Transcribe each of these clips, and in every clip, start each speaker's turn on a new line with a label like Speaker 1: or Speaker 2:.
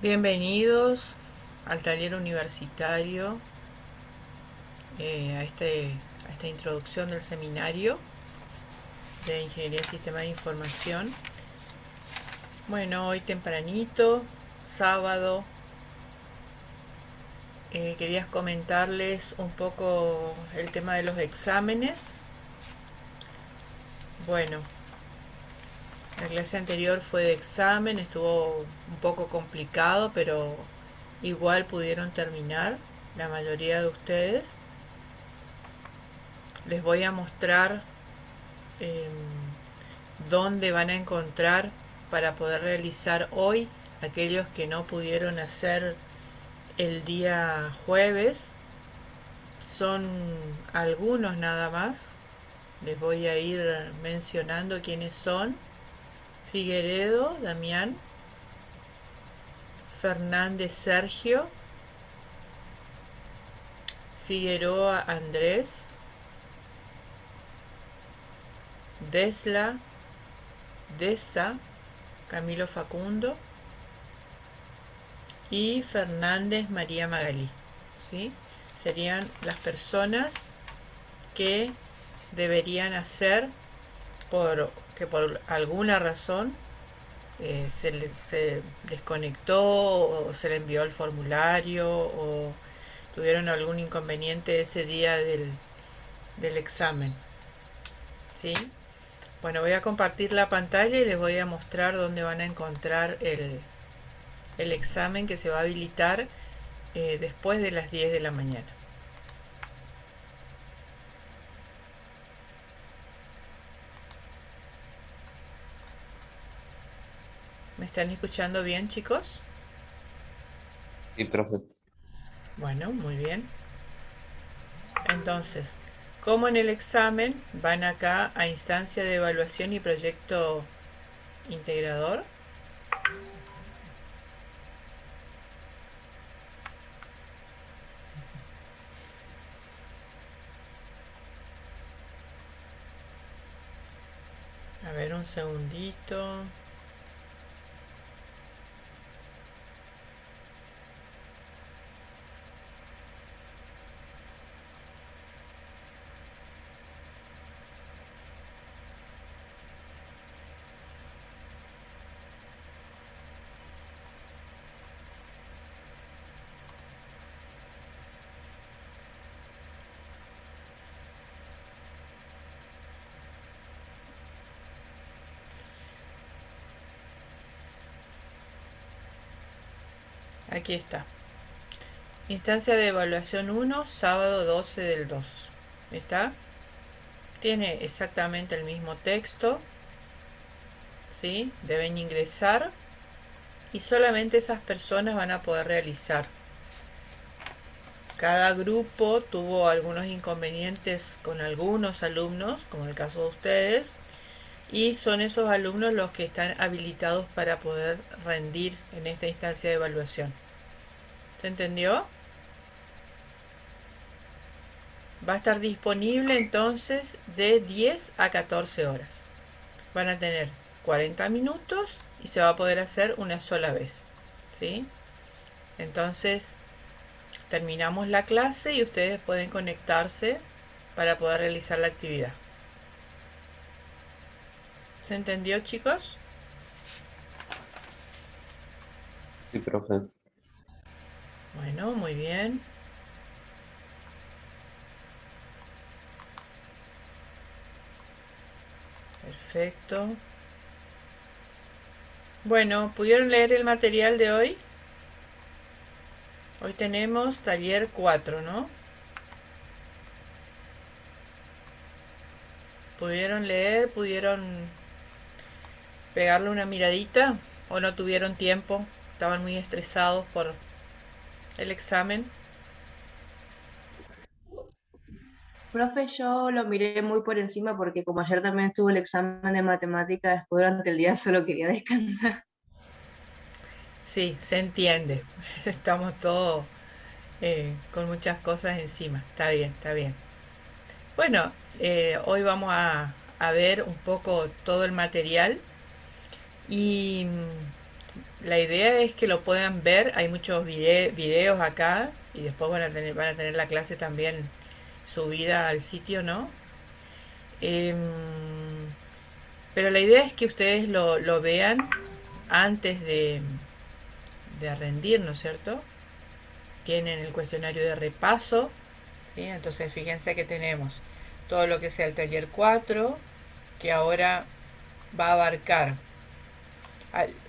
Speaker 1: Bienvenidos al taller universitario, a esta introducción del seminario de Ingeniería en Sistemas de Información. Bueno, hoy tempranito, sábado, quería comentarles un poco el tema de los exámenes. Bueno, la clase anterior fue de examen, estuvo un poco complicado, pero igual pudieron terminar la mayoría de ustedes. Les voy a mostrar eh, dónde van a encontrar para poder realizar hoy aquellos que no pudieron hacer el día jueves. Son algunos nada más. Les voy a ir mencionando quiénes son. Figueredo, Damián. Fernández, Sergio. Figueroa, Andrés. Desla, Deza, Camilo Facundo y Fernández María Magalí. ¿Sí? Serían las personas que deberían hacer que por alguna razón se desconectó o se le envió el formulario o tuvieron algún inconveniente ese día del examen. ¿Sí? Bueno, voy a compartir la pantalla y les voy a mostrar dónde van a encontrar el examen que se va a habilitar después de las 10 de la mañana. ¿Me están escuchando bien, chicos?
Speaker 2: Sí, profe.
Speaker 1: Bueno, muy bien. Entonces, como en el examen, van acá a instancia de evaluación y proyecto integrador. A ver, un segundito. Aquí está. Instancia de evaluación 1, sábado 12 del 2. ¿Está? Tiene exactamente el mismo texto. ¿Sí? Deben ingresar y solamente esas personas van a poder realizar. Cada grupo tuvo algunos inconvenientes con algunos alumnos, como el caso de ustedes, y son esos alumnos los que están habilitados para poder rendir en esta instancia de evaluación. ¿Se entendió? Va a estar disponible entonces de 10 a 14 horas. Van a tener 40 minutos y se va a poder hacer una sola vez. ¿Sí? Entonces terminamos la clase y ustedes pueden conectarse para poder realizar la actividad. ¿Se entendió, chicos?
Speaker 2: Sí, profe.
Speaker 1: Bueno, muy bien. Perfecto. Bueno, ¿pudieron leer el material de hoy? Hoy tenemos taller 4, ¿no? ¿Pudieron leer? ¿Pudieron pegarle una miradita? ¿O no tuvieron tiempo? ¿Estaban muy estresados por el examen?
Speaker 3: Profe, yo lo miré muy por encima porque como ayer también estuvo el examen de matemáticas, después durante el día solo quería descansar.
Speaker 1: Sí, se entiende. Estamos todos con muchas cosas encima. Está bien, está bien. Bueno, hoy vamos a ver un poco todo el material y La idea es que lo puedan ver, hay muchos videos acá y después van a tener la clase también subida al sitio, ¿no? Em, pero la idea es que ustedes lo vean antes de rendir, ¿no es cierto? Tienen el cuestionario de repaso, ¿sí? Entonces fíjense que tenemos todo lo que sea el taller 4 que ahora va a abarcar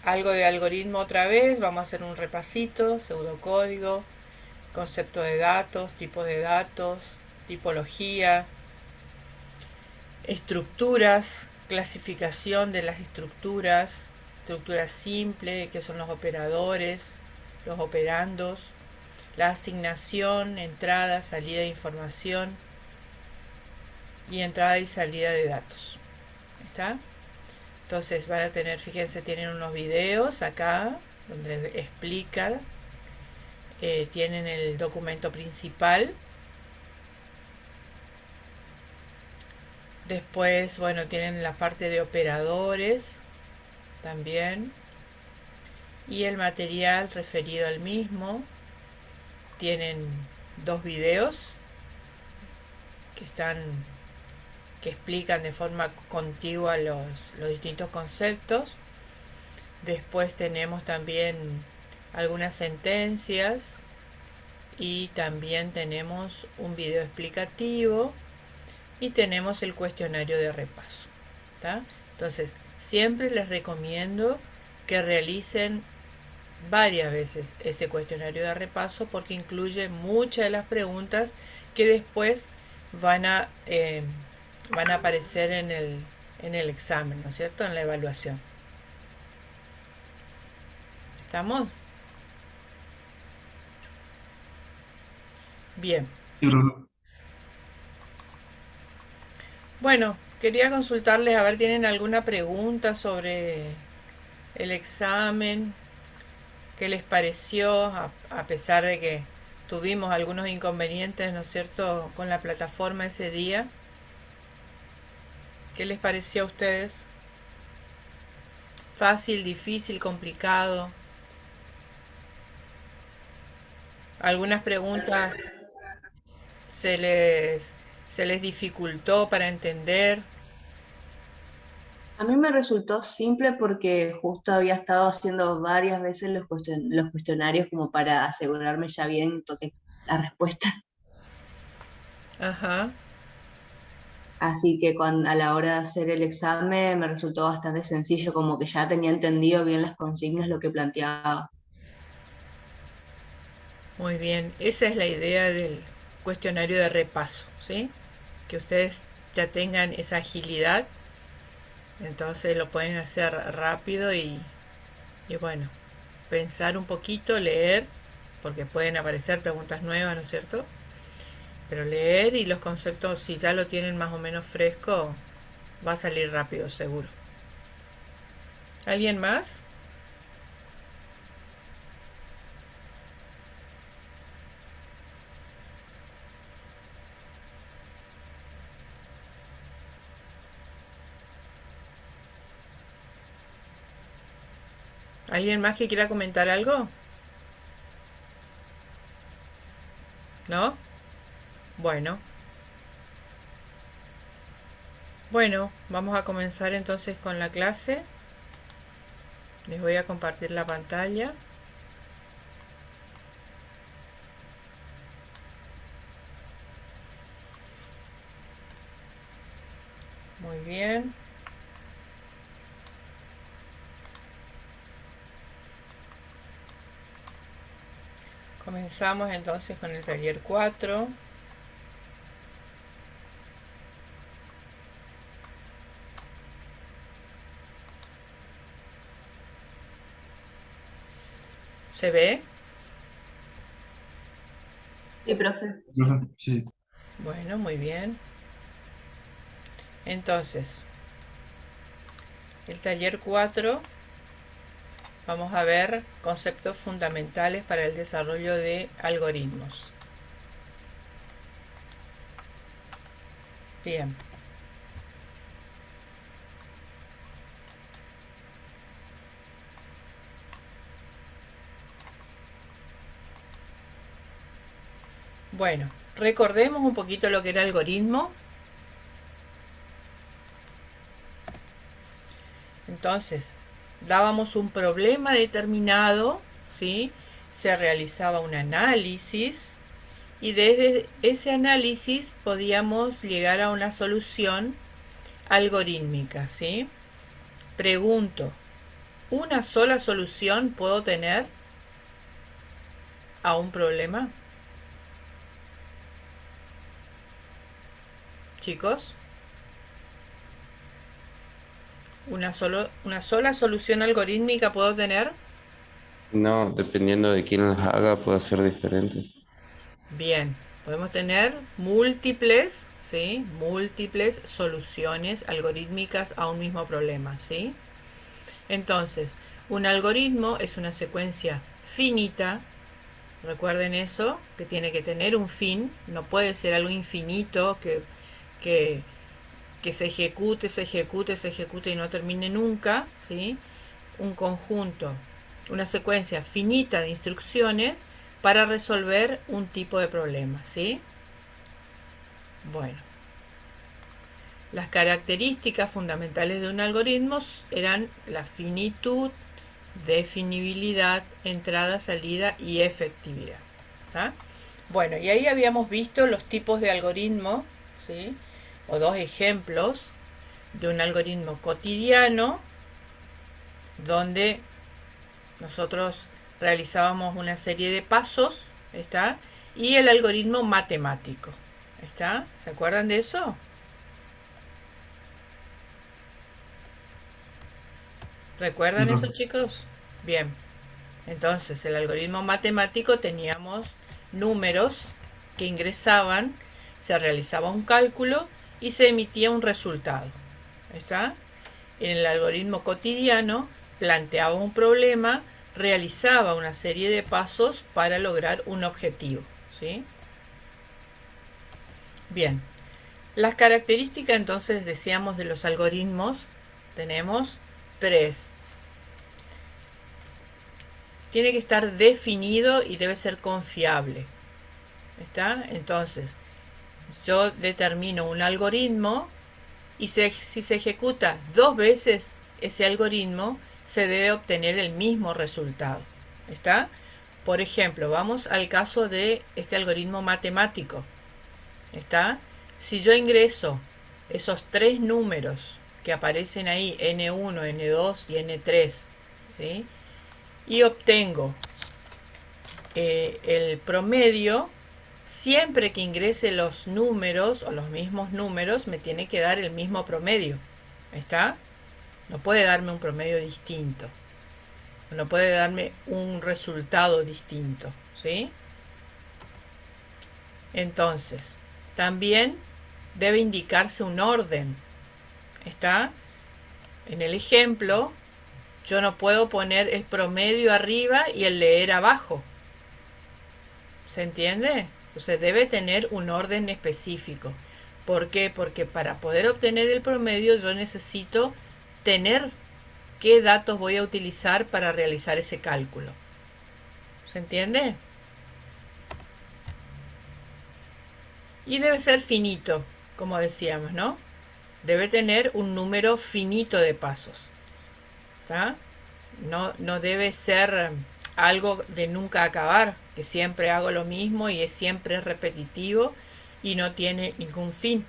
Speaker 1: algo de algoritmo otra vez, vamos a hacer un repasito, pseudocódigo, concepto de datos, tipo de datos, tipología, estructuras, clasificación de las estructuras, estructura simple, que son los operadores, los operandos, la asignación, entrada, salida de información y entrada y salida de datos. ¿Está? Entonces van a tener, fíjense, tienen unos videos acá donde explica, tienen el documento principal. Después, bueno, tienen la parte de operadores también y el material referido al mismo. Tienen dos videos que están que explican de forma contigua los distintos conceptos. Después tenemos también algunas sentencias y también tenemos un video explicativo y tenemos el cuestionario de repaso. ¿Tá? Entonces, siempre les recomiendo que realicen varias veces este cuestionario de repaso porque incluye muchas de las preguntas que después van a, eh, van a aparecer en el examen, ¿no es cierto? En la evaluación. ¿Estamos? Bien.
Speaker 4: Sí, profe.
Speaker 1: Bueno, quería consultarles a ver, ¿tienen alguna pregunta sobre el examen? ¿Qué les pareció? A pesar de que tuvimos algunos inconvenientes, ¿no es cierto?, con la plataforma ese día. ¿Qué les pareció a ustedes? ¿Fácil, difícil, complicado? ¿Algunas preguntas se les, se les dificultó para entender?
Speaker 3: A mí me resultó simple porque justo había estado haciendo varias veces los cuestionarios como para asegurarme ya bien toqué las respuestas.
Speaker 1: Ajá,
Speaker 3: Así que a la hora de hacer el examen me resultó bastante sencillo, como que ya tenía entendido bien las consignas, lo que planteaba.
Speaker 1: muy bien. Esa es la idea del cuestionario de repaso, ¿sí? Que ustedes ya tengan esa agilidad, entonces lo pueden hacer rápido y bueno, pensar un poquito, leer, porque pueden aparecer preguntas nuevas, ¿no es cierto? Pero leer y los conceptos, si ya lo tienen más o menos fresco, va a salir rápido, seguro. ¿Alguien más? ¿Alguien más que quiera comentar algo? ¿No? Bueno. Bueno, vamos a comenzar entonces con la clase. Les voy a compartir la pantalla. Muy bien. Comenzamos entonces con el taller 4. ¿Se ve?
Speaker 3: Sí, profe.
Speaker 4: Profe, sí.
Speaker 1: Bueno, muy bien. Entonces, el taller 4 vamos a ver conceptos fundamentales para el desarrollo de algoritmos. Bien. Bueno, recordemos un poquito lo que era algoritmo. Entonces, dábamos un problema determinado, ¿sí? Se realizaba un análisis y desde ese análisis podíamos llegar a una solución algorítmica, ¿sí? Pregunto, ¿una sola solución puedo tener a un problema? Chicos, una sola solución algorítmica puedo tener.
Speaker 2: No, dependiendo de quién las haga, puede ser diferente.
Speaker 1: Bien, podemos tener múltiples, ¿sí? Múltiples soluciones algorítmicas a un mismo problema, ¿sí? Entonces, un algoritmo es una secuencia finita. Recuerden eso, que tiene que tener un fin, no puede ser algo infinito que, que se ejecute, se ejecute, se ejecute y no termine nunca, ¿sí? Un conjunto, una secuencia finita de instrucciones para resolver un tipo de problema, ¿sí? Bueno, las características fundamentales de un algoritmo eran la finitud, definibilidad, entrada, salida y efectividad. ¿Tá? Bueno, y ahí habíamos visto los tipos de algoritmo, ¿sí? O dos ejemplos de un algoritmo cotidiano donde nosotros realizábamos una serie de pasos, ¿está? Y el algoritmo matemático, ¿está? ¿Se acuerdan de eso? ¿Recuerdan eso,
Speaker 4: No.
Speaker 1: chicos? Bien. Entonces, el algoritmo matemático teníamos números que ingresaban, se realizaba un cálculo y se emitía un resultado. ¿Está? En el algoritmo cotidiano planteaba un problema, realizaba una serie de pasos para lograr un objetivo. ¿Sí? Bien. Las características entonces decíamos de los algoritmos, tenemos tres. Tiene que estar definido y debe ser confiable. ¿Está? Entonces, yo determino un algoritmo y si se ejecuta dos veces ese algoritmo, se debe obtener el mismo resultado. ¿Está? Por ejemplo, vamos al caso de este algoritmo matemático. ¿Está? Si yo ingreso esos tres números que aparecen ahí, n1, n2 y n3, ¿sí? Y obtengo el promedio, siempre que ingrese los números o los mismos números, me tiene que dar el mismo promedio. ¿Está? No puede darme un promedio distinto. No puede darme un resultado distinto. ¿Sí? Entonces, también debe indicarse un orden. ¿Está? En el ejemplo, yo no puedo poner el promedio arriba y el leer abajo. ¿Se entiende? Entonces debe tener un orden específico. ¿Por qué? Porque para poder obtener el promedio yo necesito tener qué datos voy a utilizar para realizar ese cálculo. ¿Se entiende? Y debe ser finito, como decíamos, ¿no? Debe tener un número finito de pasos. ¿Está? No debe ser algo de nunca acabar, que siempre hago lo mismo y es siempre repetitivo y no tiene ningún fin.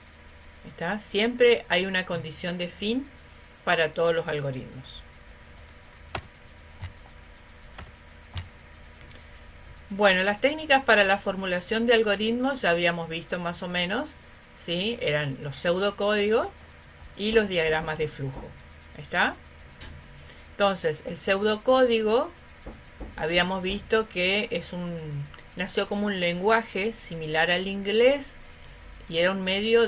Speaker 1: ¿Está? Siempre hay una condición de fin para todos los algoritmos. Bueno, las técnicas para la formulación de algoritmos ya habíamos visto más o menos, ¿sí? Eran los pseudocódigos y los diagramas de flujo. ¿Está? Entonces, el pseudocódigo habíamos visto que nació como un lenguaje similar al inglés y era un medio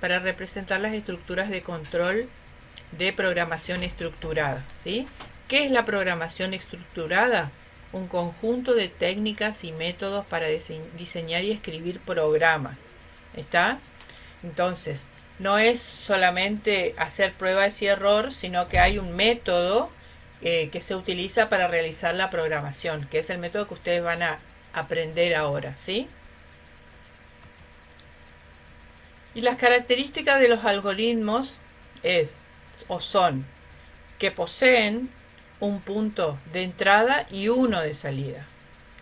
Speaker 1: para representar las estructuras de control de programación estructurada, ¿sí? ¿Qué es la programación estructurada? Un conjunto de técnicas y métodos para diseñar y escribir programas. ¿Está? Entonces, no es solamente hacer pruebas y error, sino que hay un método que se utiliza para realizar la programación, que es el método que ustedes van a aprender ahora, ¿sí? Y las características de los algoritmos son que poseen un punto de entrada y uno de salida.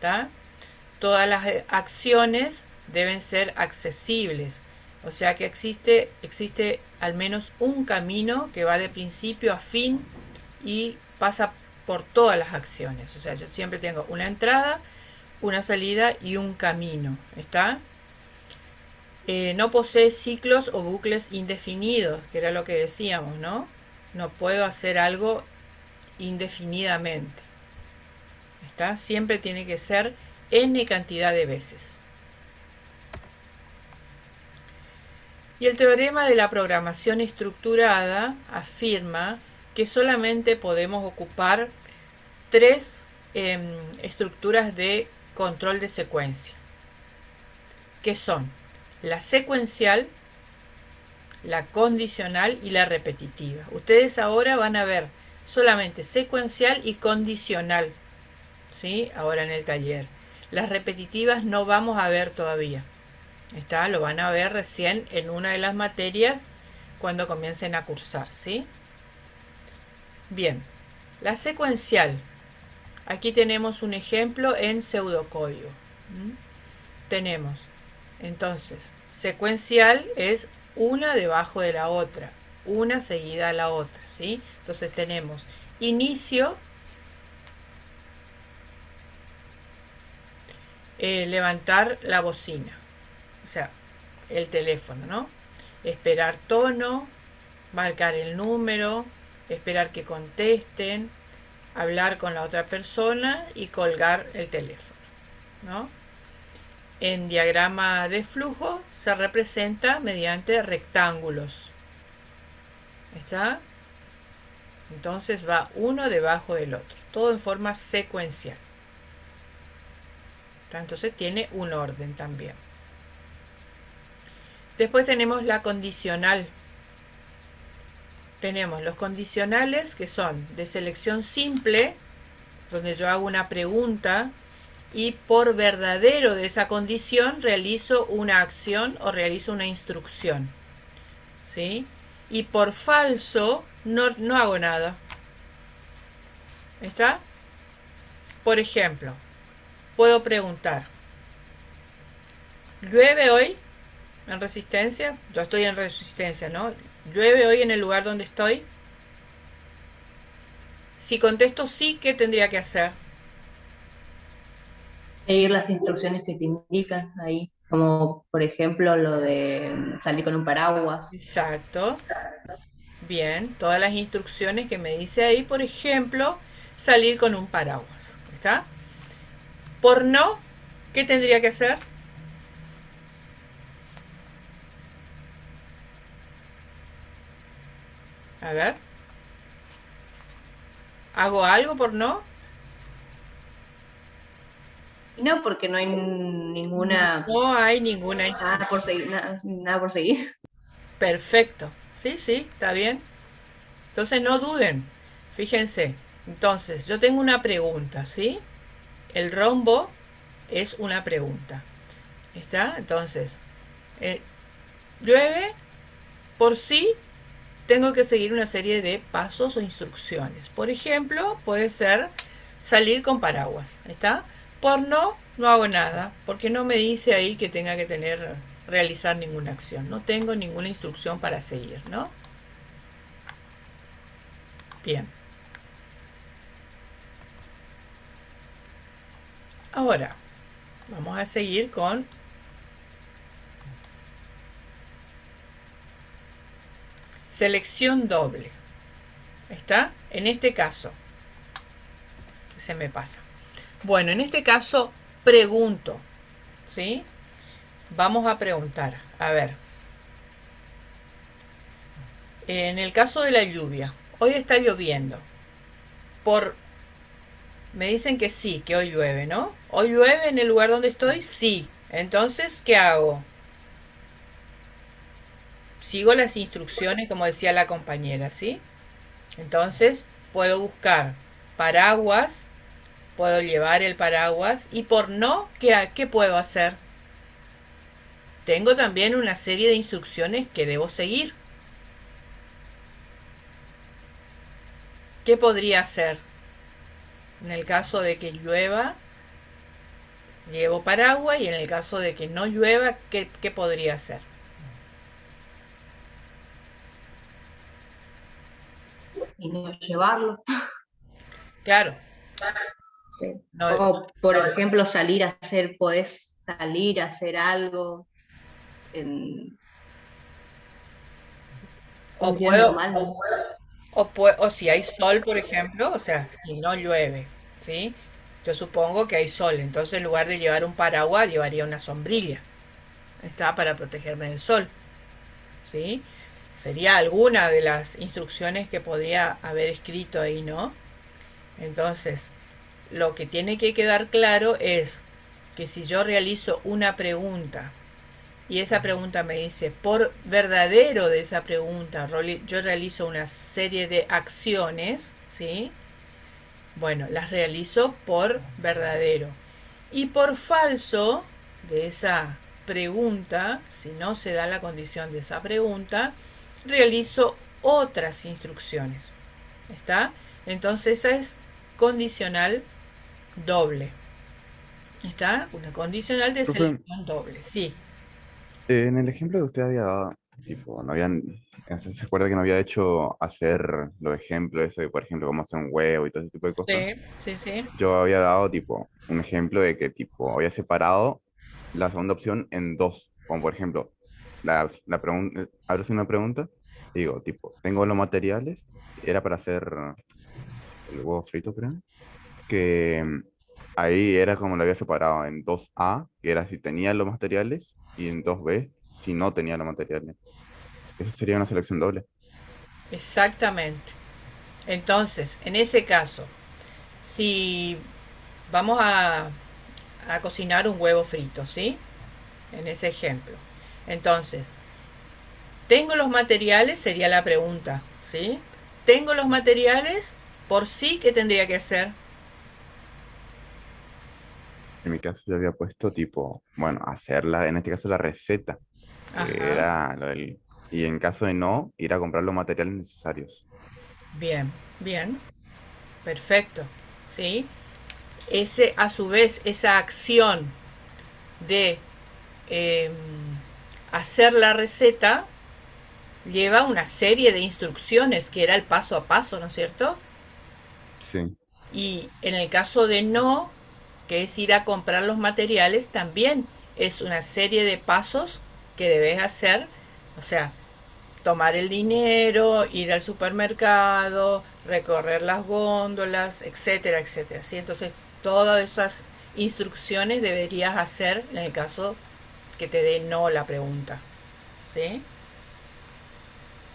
Speaker 1: ¿Tá? Todas las acciones deben ser accesibles. O sea que existe al menos un camino que va de principio a fin y pasa por todas las acciones. O sea, yo siempre tengo una entrada, una salida y un camino. ¿Está? No posee ciclos o bucles indefinidos, que era lo que decíamos, ¿no? No puedo hacer algo indefinidamente. ¿Está? Siempre tiene que ser n cantidad de veces. Y el teorema de la programación estructurada afirma que solamente podemos ocupar tres estructuras de control de secuencia, que son la secuencial, la condicional y la repetitiva. Ustedes ahora van a ver solamente secuencial y condicional, ¿sí? Ahora en el taller. Las repetitivas no vamos a ver todavía. Lo van a ver recién en una de las materias cuando comiencen a cursar, ¿sí? Bien, la secuencial. Aquí tenemos un ejemplo en pseudocódigo. Tenemos, entonces, secuencial es una debajo de la otra, una seguida a la otra, ¿sí? Entonces tenemos inicio, levantar la bocina, o sea, el teléfono, ¿no? Esperar tono, marcar el número, esperar que contesten, hablar con la otra persona y colgar el teléfono, ¿no? En diagrama de flujo se representa mediante rectángulos. ¿Está? Entonces va uno debajo del otro, todo en forma secuencial. Entonces tiene un orden también. Después tenemos la condicional. Tenemos los condicionales que son de selección simple, donde yo hago una pregunta y por verdadero de esa condición realizo una acción o realizo una instrucción, ¿sí? Y por falso no hago nada. ¿Está? Por ejemplo, puedo preguntar, ¿llueve hoy en Resistencia? Yo estoy en Resistencia, ¿no? ¿Llueve hoy en el lugar donde estoy? Si contesto sí, ¿qué tendría que hacer?
Speaker 3: Seguir las instrucciones que te indican ahí, como por ejemplo lo de salir con un paraguas.
Speaker 1: Exacto. Bien, todas las instrucciones que me dice ahí, por ejemplo, salir con un paraguas. ¿Está? Por no, ¿qué tendría que hacer? A ver. ¿Hago algo por no?
Speaker 3: No, porque no hay ninguna
Speaker 1: No hay ninguna.
Speaker 3: nada por seguir, nada por seguir.
Speaker 1: Perfecto. Sí, sí, está bien. Entonces no duden. Fíjense. Entonces, yo tengo una pregunta, ¿sí? El rombo es una pregunta. ¿Está? Entonces, eh, llueve, por sí tengo que seguir una serie de pasos o instrucciones. Por ejemplo, puede ser salir con paraguas. ¿Está? Por no hago nada, porque no me dice ahí que tenga que realizar ninguna acción. No tengo ninguna instrucción para seguir, ¿no? Bien. Ahora, vamos a seguir con selección doble. ¿Está? En este caso, se me pasa. Bueno, en este caso, pregunto. ¿Sí? Vamos a preguntar. A ver. En el caso de la lluvia, hoy está lloviendo. Me dicen que sí, que hoy llueve, ¿no? ¿Hoy llueve en el lugar donde estoy? Sí. Entonces, ¿qué hago? Sigo las instrucciones, como decía la compañera, ¿sí? Entonces, puedo buscar paraguas, puedo llevar el paraguas y por no, ¿qué puedo hacer? tengo también una serie de instrucciones que debo seguir. ¿Qué podría hacer? En el caso de que llueva, llevo paraguas y en el caso de que no llueva, ¿qué podría hacer?
Speaker 3: Y no llevarlo.
Speaker 1: Claro,
Speaker 3: Sí.
Speaker 1: no,
Speaker 3: O, por ejemplo, podés salir a hacer algo en
Speaker 1: o
Speaker 3: condiciones
Speaker 1: puedo,
Speaker 3: normales.
Speaker 1: o si hay sol, por ejemplo, o sea, si no llueve, ¿sí? Yo supongo que hay sol, entonces en lugar de llevar un paraguas, llevaría una sombrilla. Está para protegerme del sol, ¿sí? Sería alguna de las instrucciones que podría haber escrito ahí, ¿no? Entonces, lo que tiene que quedar claro es que si yo realizo una pregunta y esa pregunta me dice, por verdadero de esa pregunta, yo realizo una serie de acciones, ¿sí? Bueno, las realizo por verdadero. Y por falso de esa pregunta, si no se da la condición de esa pregunta, realizo otras instrucciones. ¿Está? Entonces esa es condicional doble. ¿Está? Una condicional de
Speaker 4: Profe,
Speaker 1: selección doble. Sí.
Speaker 4: en el ejemplo que usted había dado, tipo, no habían, ¿se acuerda que no había hecho hacer los ejemplos, eso de, por ejemplo, cómo hacer un huevo y todo ese tipo de cosas?
Speaker 1: Sí, sí, sí.
Speaker 4: Yo había dado, tipo, un ejemplo de que, tipo, había separado la segunda opción en dos, como por ejemplo, la pregunta, abro una pregunta y digo, tipo, tengo los materiales, era para hacer el huevo frito, creo, que ahí era como lo había separado en dos a que era si tenía los materiales, y en dos b si no tenía los materiales. Esa sería una selección doble.
Speaker 1: Exactamente. Entonces, en ese caso, si vamos a cocinar un huevo frito, ¿sí? En ese ejemplo. Entonces, ¿tengo los materiales? Sería la pregunta, ¿sí? ¿Tengo los materiales? Por sí, ¿qué tendría que hacer?
Speaker 4: En mi caso yo había puesto tipo, bueno, hacerla, en este caso la receta, que
Speaker 1: Ajá.
Speaker 4: era lo del... Y en caso de no, ir a comprar los materiales necesarios.
Speaker 1: Bien, bien. Perfecto. ¿Sí? Ese, a su vez, esa acción de eh, hacer la receta lleva una serie de instrucciones que era el paso a paso, ¿no es cierto?
Speaker 4: Sí,
Speaker 1: Y en el caso de no, que es ir a comprar los materiales, también es una serie de pasos que debes hacer. O sea, tomar el dinero, ir al supermercado, recorrer las góndolas, etcétera, etcétera. ¿Sí? Entonces, todas esas instrucciones deberías hacer en el caso que te dé no la pregunta. ¿Sí?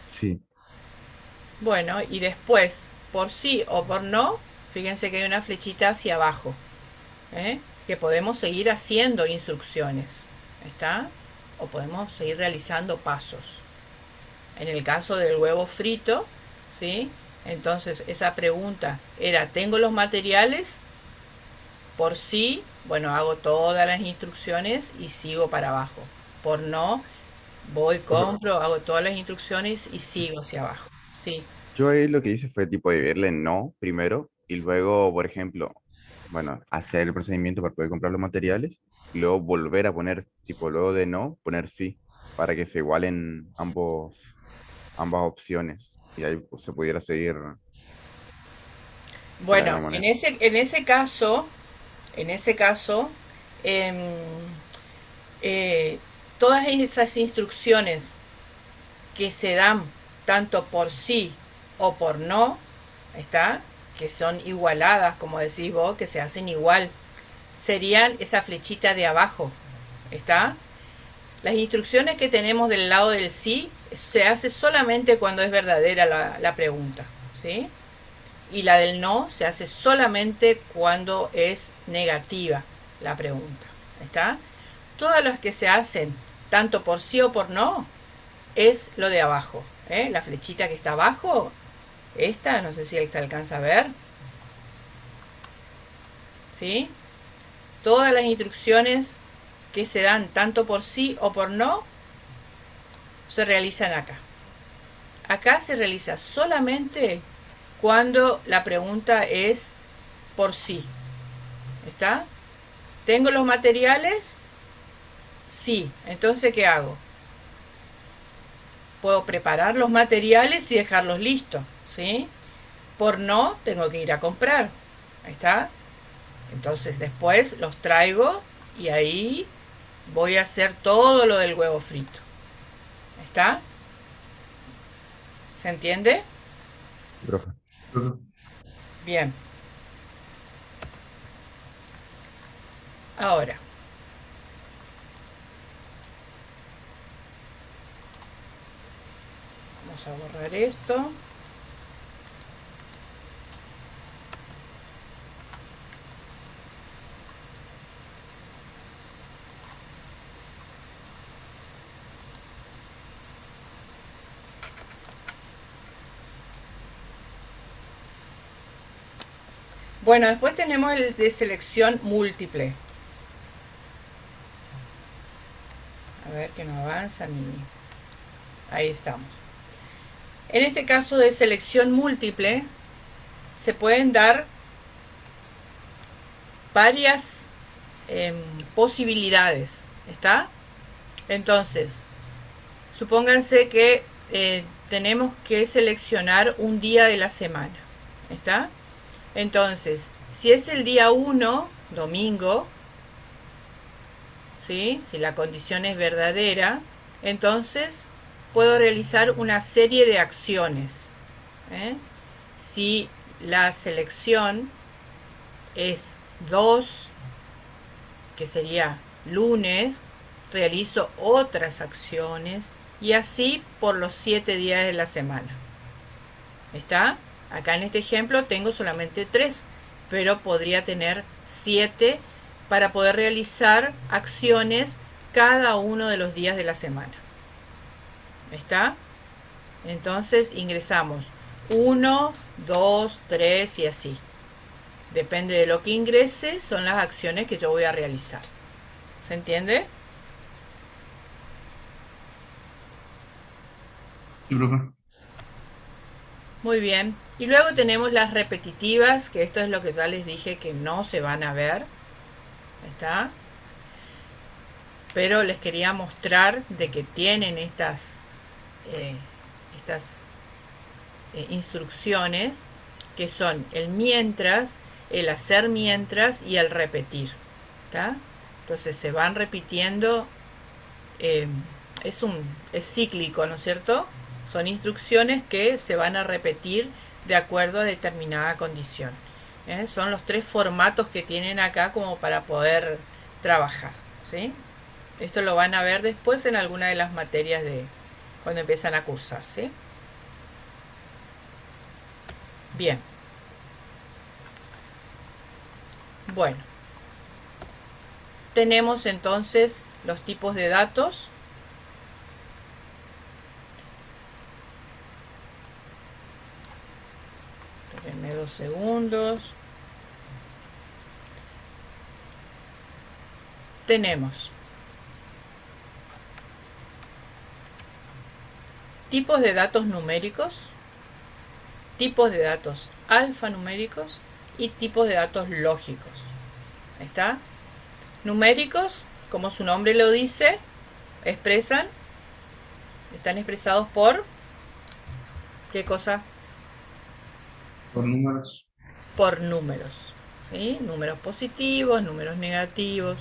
Speaker 4: sí.
Speaker 1: Bueno, y después, por sí o por no, fíjense que hay una flechita hacia abajo, ¿eh? Que podemos seguir haciendo instrucciones, ¿está? O podemos seguir realizando pasos. En el caso del huevo frito, ¿sí? Entonces esa pregunta era, ¿tengo los materiales? Por sí, bueno, hago todas las instrucciones y sigo para abajo. Por no, voy, compro, hago todas las instrucciones y sigo hacia abajo. Sí.
Speaker 4: Yo ahí lo que hice fue tipo dividirle en no primero y luego, por ejemplo, bueno, hacer el procedimiento para poder comprar los materiales y luego volver a poner, tipo, luego de no, poner sí, para que se igualen ambas opciones y ahí pues, se pudiera seguir de la
Speaker 1: Bueno,
Speaker 4: misma manera.
Speaker 1: en ese caso, em, eh, todas esas instrucciones que se dan tanto por sí o por no, ¿está? Que son igualadas, como decís vos, que se hacen igual, serían esa flechita de abajo, ¿está? Las instrucciones que tenemos del lado del sí se hace solamente cuando es verdadera la pregunta, ¿sí? Y la del no se hace solamente cuando es negativa la pregunta, ¿está? Todas las que se hacen tanto por sí o por no es lo de abajo, ¿eh? La flechita que está abajo, esta, no sé si se alcanza a ver, ¿sí? Todas las instrucciones que se dan tanto por sí o por no, se realizan acá. Acá se realiza solamente cuando la pregunta es por sí. ¿Está? ¿Tengo los materiales? Sí. Entonces, ¿qué hago? Puedo preparar los materiales y dejarlos listos, ¿sí? Por no, tengo que ir a comprar. Ahí está. Entonces después los traigo y ahí voy a hacer todo lo del huevo frito. ¿Está? ¿Se entiende?
Speaker 4: Profe.
Speaker 1: Bien. Ahora, vamos a borrar esto. Bueno, después tenemos el de selección múltiple. A ver que no avanza mi... Ahí estamos. En este caso de selección múltiple, se pueden dar varias posibilidades. ¿Está? Entonces, supónganse que tenemos que seleccionar un día de la semana. ¿Está? Entonces, si es el día 1, domingo, ¿sí? Si la condición es verdadera, entonces puedo realizar una serie de acciones. Si la selección es 2, que sería lunes, realizo otras acciones y así por los 7 días de la semana. ¿Está? Acá en este ejemplo tengo solamente 3, pero podría tener 7 para poder realizar acciones cada uno de los días de la semana. ¿Está? Entonces ingresamos 1, 2, 3 y así. Depende de lo que ingrese, son las acciones que yo voy a realizar. ¿Se entiende?
Speaker 5: Sí, profe.
Speaker 1: Muy bien. Y luego tenemos las repetitivas, que esto es lo que ya les dije que no se van a ver. ¿Está? Pero les quería mostrar de que tienen estas instrucciones, que son el mientras, el hacer mientras y el repetir. ¿Está? Entonces se van repitiendo. Es cíclico, ¿no es cierto? Son instrucciones que se van a repetir de acuerdo a determinada condición. Son los 3 formatos que tienen acá como para poder trabajar, ¿sí? Esto lo van a ver después en alguna de las materias de cuando empiezan a cursar, ¿sí? Bien. Bueno. Tenemos entonces los tipos de datos. Espérenme 2 segundos. Tenemos tipos de datos numéricos, tipos de datos alfanuméricos y tipos de datos lógicos. ¿Está? Numéricos, como su nombre lo dice, están expresados por ¿qué cosa?
Speaker 5: Por números.
Speaker 1: Por números, ¿sí? Números positivos, números negativos.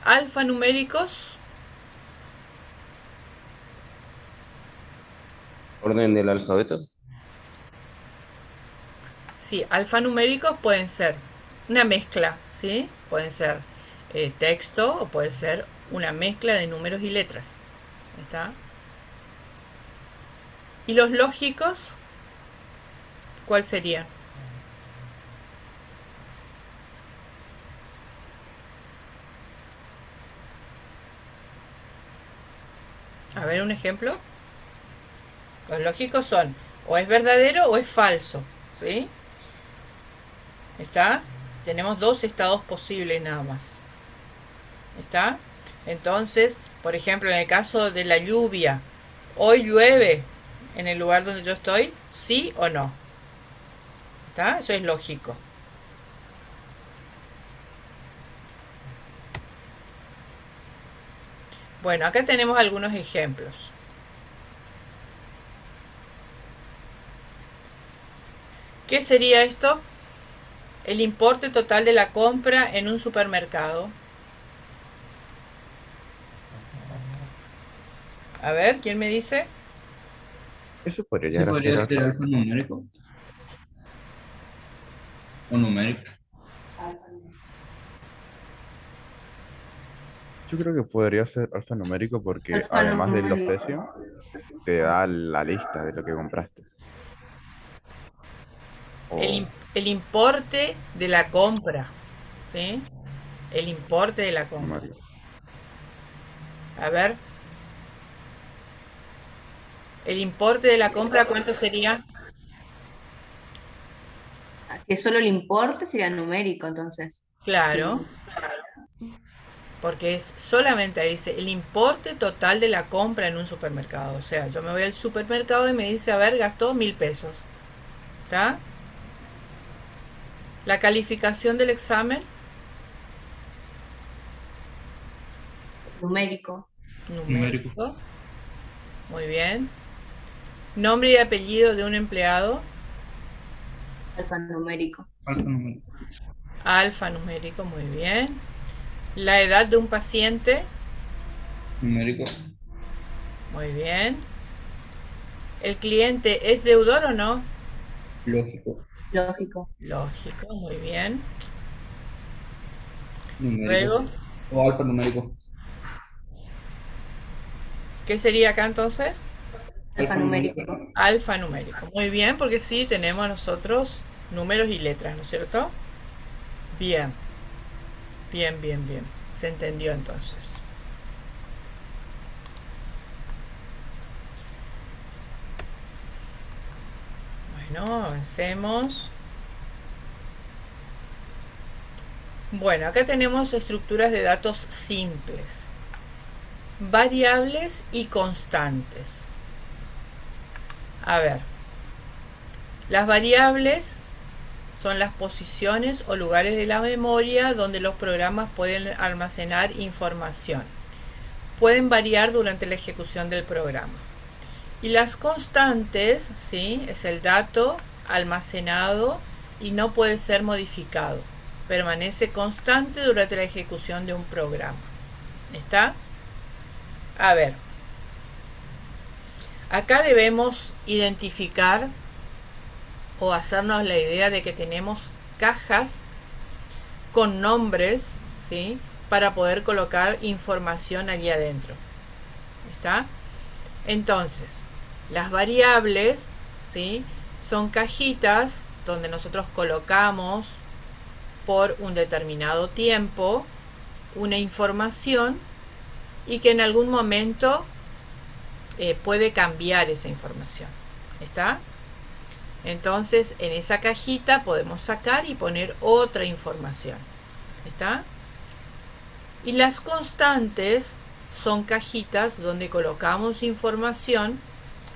Speaker 1: Alfanuméricos,
Speaker 2: Orden del alfabeto.
Speaker 1: sí, alfanuméricos pueden ser una mezcla, ¿sí? Pueden ser texto o puede ser una mezcla de números y letras. ¿Está? ¿Y los lógicos? ¿Cuál sería? A ver un ejemplo. Los lógicos son o es verdadero o es falso, ¿sí? ¿Está? Tenemos 2 estados posibles nada más. ¿Está? Entonces, por ejemplo, en el caso de la lluvia, ¿hoy llueve en el lugar donde yo estoy? ¿Sí o no? ¿Está? Eso es lógico. Bueno, acá tenemos algunos ejemplos. ¿Qué sería esto? El importe total de la compra en un supermercado. A ver, ¿quién me dice?
Speaker 4: Eso podría
Speaker 5: Ese
Speaker 4: llegar a ser
Speaker 5: podría ser
Speaker 4: alfa.
Speaker 5: alfanumérico o numérico.
Speaker 4: Yo creo que podría ser alfanumérico porque además de los
Speaker 3: Alfanumérico.
Speaker 4: precios, te da la lista de lo que compraste. O
Speaker 1: El importe de la compra. ¿Sí? El importe de la compra.
Speaker 4: numérico.
Speaker 1: A ver, el importe de la compra, ¿cuánto sería?
Speaker 3: Si es solo el importe, sería numérico, entonces.
Speaker 1: Claro,
Speaker 3: Sí.
Speaker 1: porque es solamente ahí dice el importe total de la compra en un supermercado. O sea, yo me voy al supermercado y me dice, a ver, gastó 1000 pesos. ¿Está? La calificación del examen,
Speaker 3: Numérico.
Speaker 5: Numérico.
Speaker 1: numérico. Muy bien. Nombre y apellido de un empleado,
Speaker 3: Alfanumérico.
Speaker 5: Alfanumérico.
Speaker 1: alfanumérico. Muy bien. La edad de un paciente,
Speaker 5: Numérico.
Speaker 1: muy bien. ¿El cliente es deudor o no?
Speaker 5: Lógico.
Speaker 3: Lógico.
Speaker 1: Lógico, muy bien.
Speaker 5: Numérico.
Speaker 1: Luego,
Speaker 5: O alfanumérico.
Speaker 1: ¿qué sería acá entonces?
Speaker 3: Alfanumérico.
Speaker 1: Alfanumérico. Muy bien, porque sí tenemos nosotros números y letras, ¿no es cierto? Bien, bien, bien, bien. Se entendió entonces. Bueno, avancemos. Bueno, acá tenemos estructuras de datos simples, variables y constantes. A ver, las variables son las posiciones o lugares de la memoria donde los programas pueden almacenar información. Pueden variar durante la ejecución del programa. Y las constantes, ¿sí? Es el dato almacenado y no puede ser modificado. Permanece constante durante la ejecución de un programa. ¿Está? A ver. Acá debemos identificar o hacernos la idea de que tenemos cajas con nombres, ¿sí? Para poder colocar información allí adentro. ¿Está? Entonces, las variables, ¿sí? Son cajitas donde nosotros colocamos por un determinado tiempo una información y que en algún momento puede cambiar esa información. ¿Está? Entonces, en esa cajita podemos sacar y poner otra información. ¿Está? Y las constantes son cajitas donde colocamos información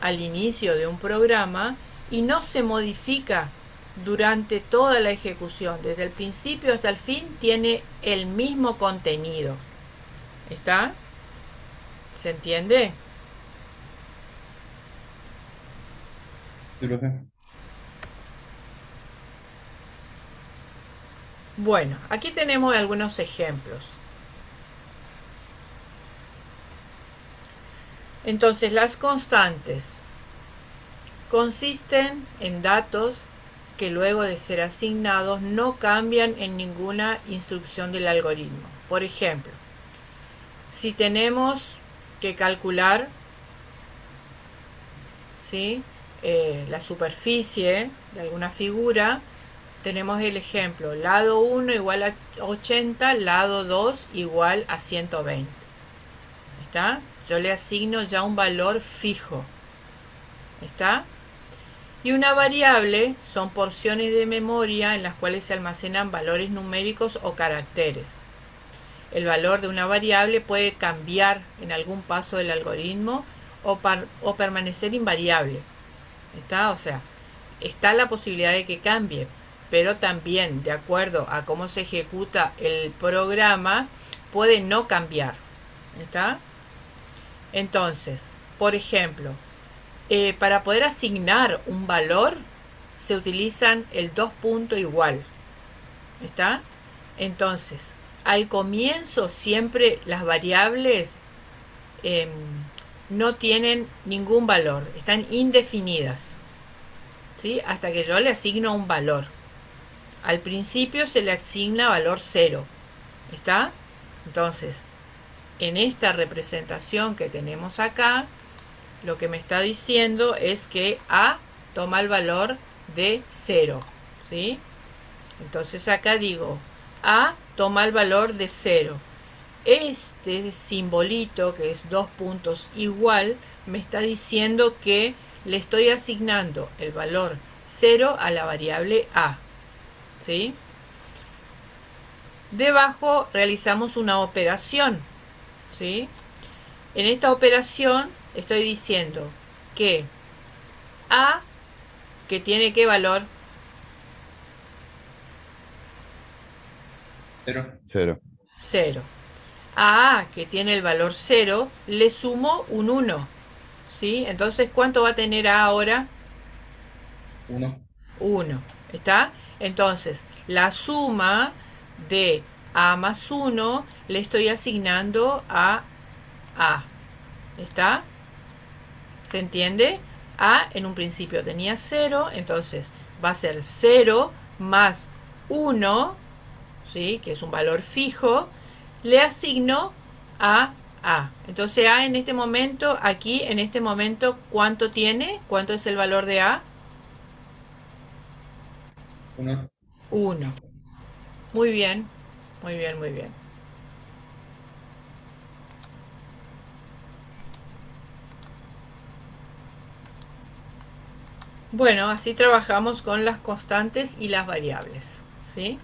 Speaker 1: al inicio de un programa y no se modifica durante toda la ejecución. Desde el principio hasta el fin tiene el mismo contenido. ¿Está? ¿Se entiende?
Speaker 5: Sí, profe.
Speaker 1: Bueno, aquí tenemos algunos ejemplos. Entonces, las constantes consisten en datos que luego de ser asignados no cambian en ninguna instrucción del algoritmo. Por ejemplo, si tenemos que calcular, ¿sí? La superficie de alguna figura, tenemos el ejemplo, lado 1 igual a 80, lado 2 igual a 120. ¿Está? Yo le asigno ya un valor fijo. ¿Está? Y una variable son porciones de memoria en las cuales se almacenan valores numéricos o caracteres. el valor de una variable puede cambiar en algún paso del algoritmo o permanecer invariable. ¿Está? O sea, está la posibilidad de que cambie, pero también, de acuerdo a cómo se ejecuta el programa, puede no cambiar. ¿Está? Entonces, por ejemplo, para poder asignar un valor, se utilizan el dos punto igual. ¿Está? Entonces, al comienzo siempre las variables no tienen ningún valor, están indefinidas, ¿sí? Hasta que yo le asigno un valor. Al principio se le asigna valor 0. ¿Está? Entonces, en esta representación que tenemos acá, lo que me está diciendo es que A toma el valor de 0. ¿Sí? Entonces acá digo, A toma el valor de 0. Este simbolito, que es dos puntos igual, me está diciendo que le estoy asignando el valor 0 a la variable A. ¿Sí? Debajo realizamos una operación. ¿Sí? En esta operación estoy diciendo que A, que tiene ¿qué valor?
Speaker 5: 0.
Speaker 4: 0.
Speaker 1: 0. A, que tiene el valor 0, le sumo un 1. ¿Sí? Entonces, ¿cuánto va a tener A ahora?
Speaker 5: 1.
Speaker 1: 1. ¿Está? Entonces, la suma de A más 1 le estoy asignando a A. ¿Está? ¿Se entiende? A en un principio tenía 0, entonces va a ser 0 más 1, ¿sí? Que es un valor fijo, le asigno a A. Entonces A en este momento, aquí en este momento, ¿cuánto tiene? ¿Cuánto es el valor de A?
Speaker 5: 1.
Speaker 1: 1. Muy bien, muy bien, muy bien. Bueno, así trabajamos con las constantes y las variables, ¿sí?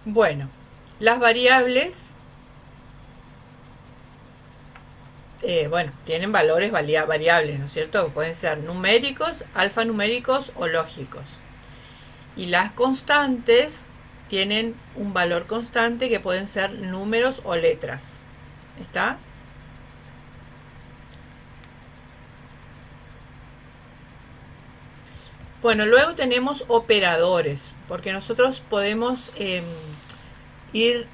Speaker 1: Bueno, las variables, bueno, tienen valores variables, ¿no es cierto? Pueden ser numéricos, alfanuméricos o lógicos. Y las constantes tienen un valor constante que pueden ser números o letras. ¿Está? Bueno, luego tenemos operadores, porque nosotros podemos ir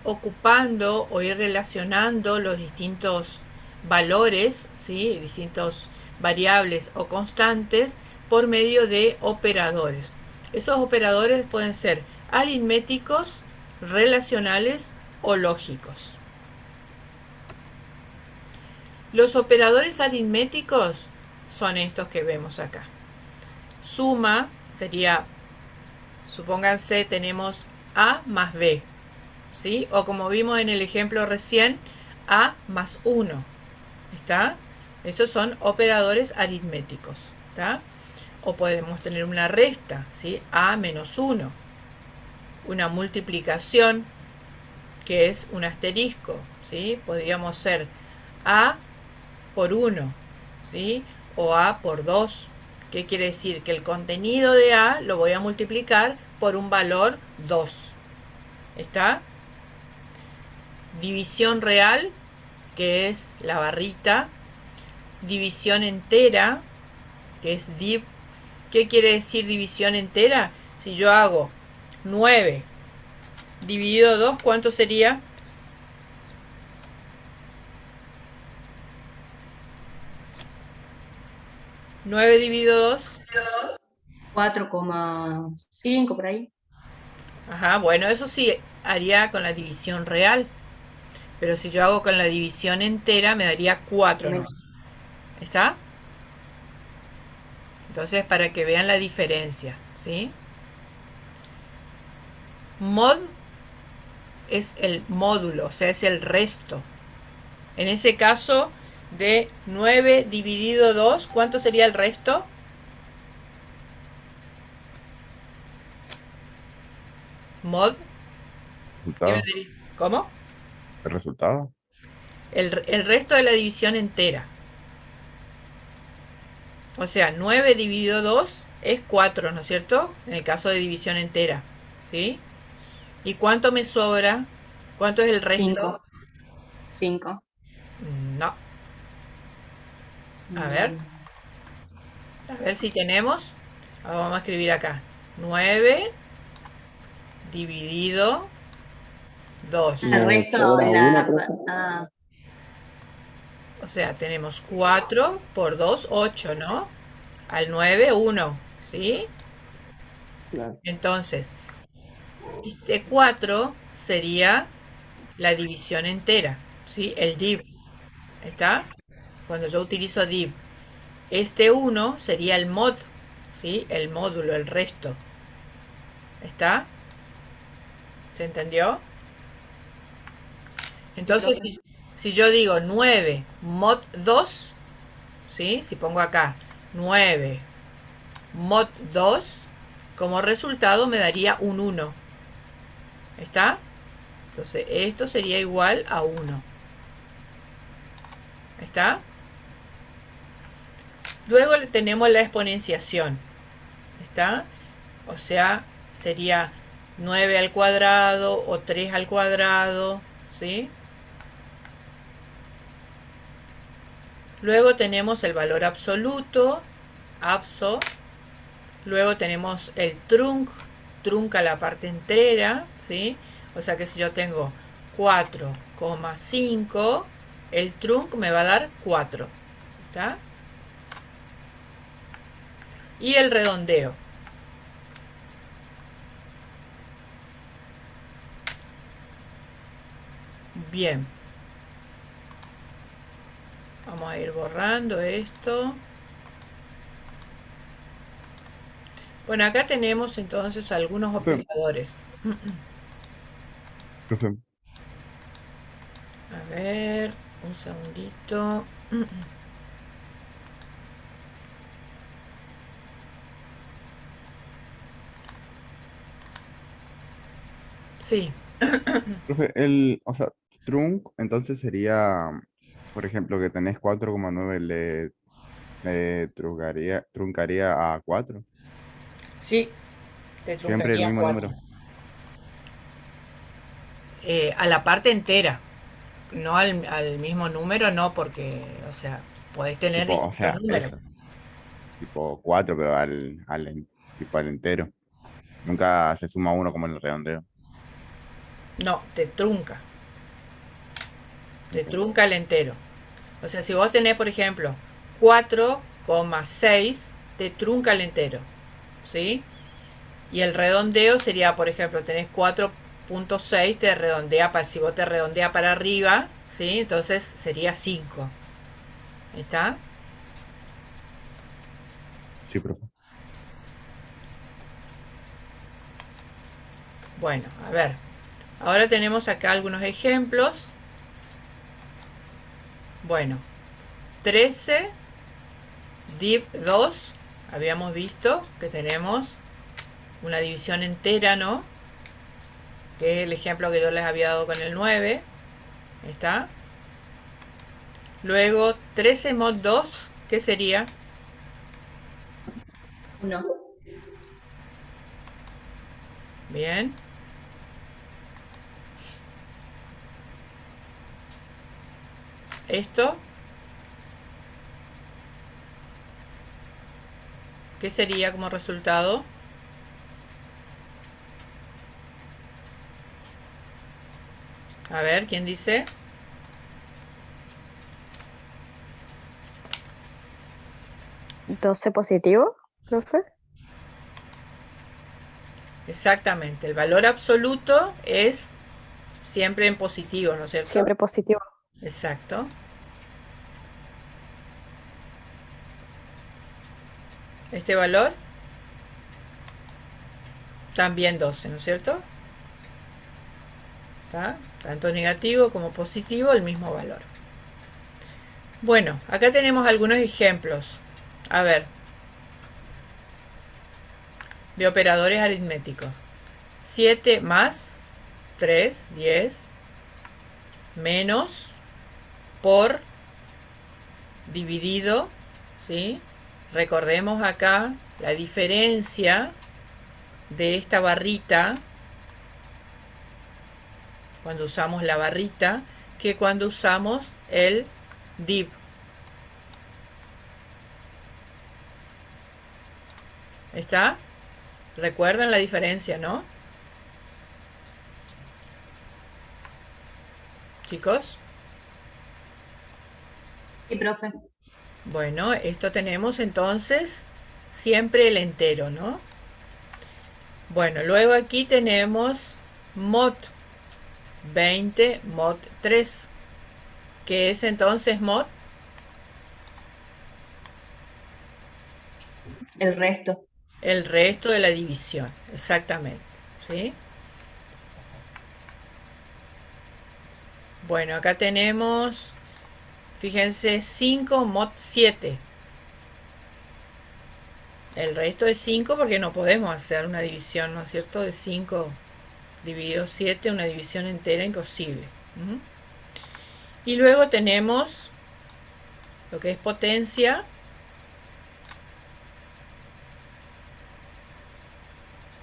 Speaker 1: ocupando o ir relacionando los distintos valores, ¿sí? Distintos variables o constantes por medio de operadores. Esos operadores pueden ser aritméticos, relacionales o lógicos. Los operadores aritméticos son estos que vemos acá. Suma sería, supónganse, tenemos A más B, ¿sí? O como vimos en el ejemplo recién, A más 1. ¿Está? Estos son operadores aritméticos. ¿Está? O podemos tener una resta, ¿sí? A menos 1. Una multiplicación, que es un asterisco, ¿sí? Podríamos ser A por 1, ¿sí? O A por 2. ¿Qué quiere decir? Que el contenido de A lo voy a multiplicar por un valor 2. ¿Está? División real, que es la barrita. División entera, que es div. ¿Qué quiere decir división entera? Si yo hago 9 dividido 2, ¿cuánto sería? 9 dividido 2.
Speaker 3: 4,5 por ahí.
Speaker 1: Ajá, bueno, eso sí haría con la división real. Pero si yo hago con la división entera, me daría 4, ¿no? ¿Está? Entonces, para que vean la diferencia, ¿sí? Mod es el módulo, o sea, es el resto. En ese caso, de 9 dividido 2, ¿cuánto sería el resto? Mod. ¿Qué me
Speaker 4: Resultado.
Speaker 1: diría? ¿Cómo?
Speaker 4: El resultado.
Speaker 1: El resto de la división entera. O sea, 9 dividido 2 es 4, ¿no es cierto? En el caso de división entera. ¿Sí? ¿Y cuánto me sobra? ¿Cuánto es el resto?
Speaker 3: 5. 5.
Speaker 1: No. A ver. A ver si tenemos. Vamos a escribir acá. 9 dividido 2.
Speaker 3: El
Speaker 2: Me
Speaker 3: resto,
Speaker 2: sobra uno, profe.
Speaker 1: O sea, tenemos 4 por 2, 8, ¿no? Al 9, 1. ¿Sí?
Speaker 2: Claro.
Speaker 1: Entonces, este 4 sería la división entera. ¿Sí? El div. ¿Está? Cuando yo utilizo div. Este 1 sería el mod. ¿Sí? El módulo, el resto. ¿Está? ¿Se entendió? Entonces, si yo digo 9 mod 2, ¿sí? Si pongo acá 9 mod 2, como resultado me daría un 1. ¿Está? Entonces, esto sería igual a 1. ¿Está? Luego tenemos la exponenciación. ¿Está? O sea, sería 9 al cuadrado o 3 al cuadrado, ¿sí? Luego tenemos el valor absoluto, abso. Luego tenemos el trunc, trunca la parte entera, ¿sí? O sea que si yo tengo 4,5, el trunc me va a dar 4, ¿está? Y el redondeo. Bien. Vamos a ir borrando esto. Bueno, acá tenemos entonces algunos
Speaker 4: Profe,
Speaker 1: operadores.
Speaker 4: profe,
Speaker 1: A ver, un segundito. Sí,
Speaker 4: profe, o sea, trunc, entonces sería, por ejemplo, que tenés 4,9 truncaría a 4.
Speaker 1: sí, te
Speaker 4: Siempre el
Speaker 1: truncaría
Speaker 4: mismo
Speaker 1: 4.
Speaker 4: número.
Speaker 1: A la parte entera, no al mismo número, no, porque, o sea, podés tener
Speaker 4: Tipo, o
Speaker 1: distintos
Speaker 4: sea,
Speaker 1: números.
Speaker 4: eso. Tipo 4 pero tipo al entero. Nunca se suma uno como en el redondeo.
Speaker 1: No, te
Speaker 4: Ok.
Speaker 1: trunca el entero. O sea, si vos tenés, por ejemplo, 4,6, te trunca el entero, ¿sí? Y el redondeo sería, por ejemplo, tenés 4,6, te redondea para, si vos te redondea para arriba, ¿sí? Entonces sería 5. ¿Está?
Speaker 4: Sí, profe.
Speaker 1: Bueno, a ver. Ahora tenemos acá algunos ejemplos. Bueno, 13 div 2. Habíamos visto que tenemos una división entera, ¿no? Que es el ejemplo que yo les había dado con el 9. ¿Está? Luego 13 mod 2, ¿qué sería?
Speaker 3: 1.
Speaker 1: Bien. Esto, ¿qué sería como resultado? A ver, ¿quién dice?
Speaker 6: 12 positivo, profe.
Speaker 1: Exactamente, el valor absoluto es siempre en positivo, ¿no es cierto?
Speaker 6: Siempre positivo.
Speaker 1: Exacto. Este valor también 12, ¿no es cierto? ¿Está? Tanto negativo como positivo, el mismo valor. Bueno, acá tenemos algunos ejemplos. A ver, de operadores aritméticos. 7 más 3, 10, menos, por, dividido, ¿sí? Recordemos acá la diferencia de esta barrita, cuando usamos la barrita, que cuando usamos el div. ¿Está? ¿Recuerdan la diferencia, no? Chicos.
Speaker 3: Sí, profe.
Speaker 1: Bueno, esto tenemos entonces siempre el entero, ¿no? Bueno, luego aquí tenemos mod 20 mod 3. ¿Qué es entonces mod?
Speaker 3: El resto.
Speaker 1: El resto de la división, exactamente, ¿sí? Bueno, acá tenemos, fíjense, 5 mod 7. El resto es 5 porque no podemos hacer una división, ¿no es cierto? De 5 dividido 7, una división entera imposible. ¿Mm? Y luego tenemos lo que es potencia.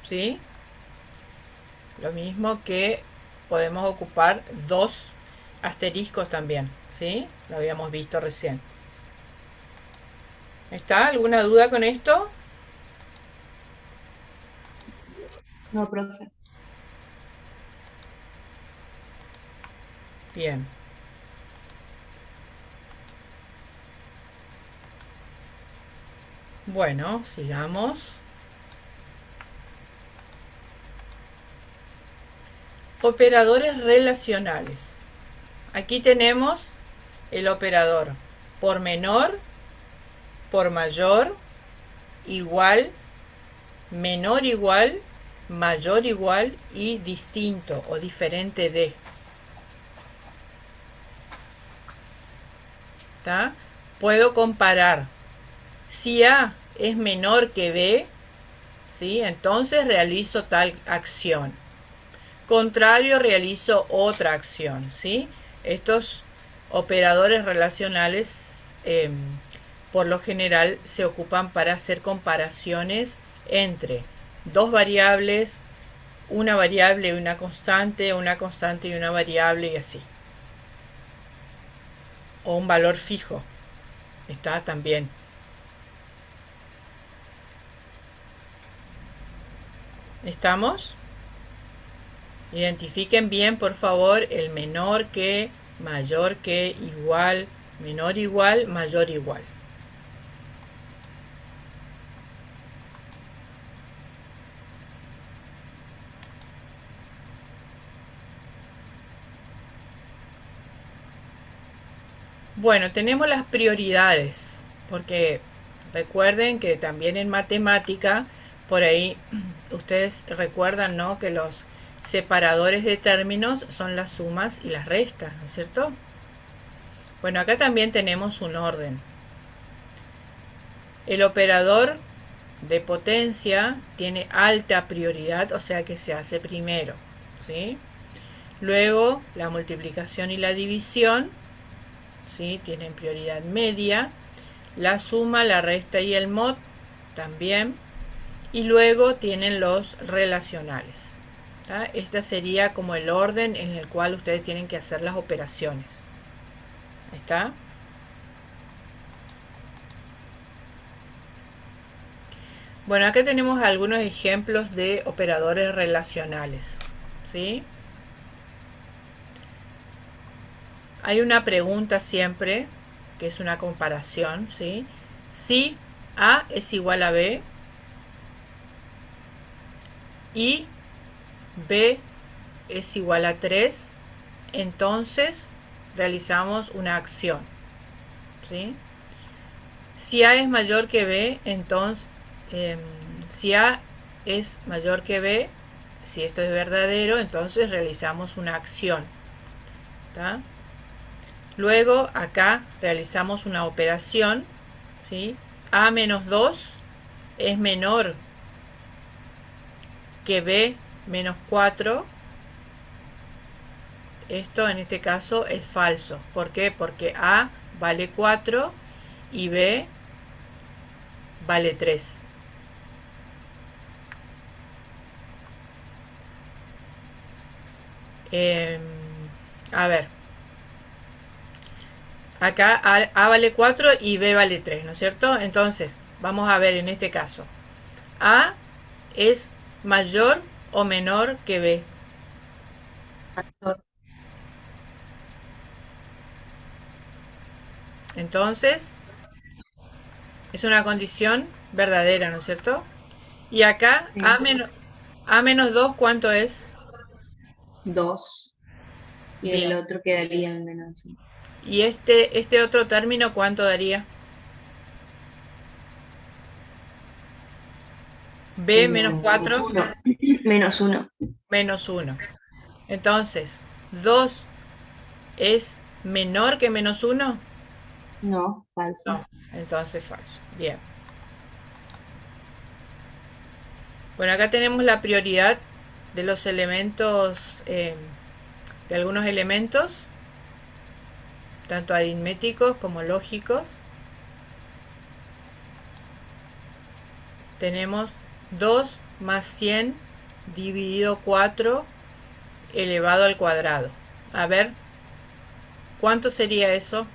Speaker 1: ¿Sí? Lo mismo que podemos ocupar 2 asteriscos también, ¿sí? Lo habíamos visto recién. ¿Está alguna duda con esto?
Speaker 3: No, profe.
Speaker 1: Bien. Bueno, sigamos. Operadores relacionales. Aquí tenemos el operador por menor, por mayor, igual, menor igual, mayor igual y distinto o diferente de. ¿Está? Puedo comparar. Si A es menor que B, ¿sí? Entonces realizo tal acción. Contrario, realizo otra acción, ¿sí? Estos operadores relacionales por lo general se ocupan para hacer comparaciones entre dos variables, una variable y una constante y una variable y así. O un valor fijo. Está también. ¿Estamos? Identifiquen bien, por favor, el menor que, mayor que, igual, menor igual, mayor igual. Bueno, tenemos las prioridades, porque recuerden que también en matemática, por ahí ustedes recuerdan, ¿no?, que los separadores de términos son las sumas y las restas, ¿no es cierto? Bueno, acá también tenemos un orden. El operador de potencia tiene alta prioridad, o sea que se hace primero, ¿sí? Luego la multiplicación y la división, ¿sí?, tienen prioridad media. La suma, la resta y el mod también. Y luego tienen los relacionales. ¿Tá? Este sería como el orden en el cual ustedes tienen que hacer las operaciones. ¿Está? Bueno, acá tenemos algunos ejemplos de operadores relacionales, ¿sí? Hay una pregunta siempre, que es una comparación, ¿sí? Si A es igual a B y B es igual a 3, entonces realizamos una acción, ¿sí? Si A es mayor que B, entonces, si A es mayor que B, si esto es verdadero, entonces realizamos una acción. ¿Tá? Luego acá realizamos una operación, ¿sí? A menos 2 es menor que B menos 4. Esto en este caso es falso. ¿Por qué? Porque A vale 4 y B vale 3. A ver, acá A vale 4 y B vale 3, ¿no es cierto? Entonces, vamos a ver en este caso. A es mayor o menor que B. Entonces, es una condición verdadera, ¿no es cierto? Y acá
Speaker 3: Sí.
Speaker 1: A menos 2, ¿cuánto es?
Speaker 3: 2. Y el
Speaker 1: Bien.
Speaker 3: otro quedaría en menos uno.
Speaker 1: ¿Y este otro término cuánto daría? B menos
Speaker 3: Menos
Speaker 1: 4
Speaker 3: 1. Menos 1.
Speaker 1: menos 1. Entonces, 2 es menor que menos 1.
Speaker 3: No, falso.
Speaker 1: No, entonces falso. Bien. Bueno, acá tenemos la prioridad de los elementos, de algunos elementos, tanto aritméticos como lógicos. Tenemos 2 más 100 dividido 4 elevado al cuadrado. A ver, ¿cuánto sería eso?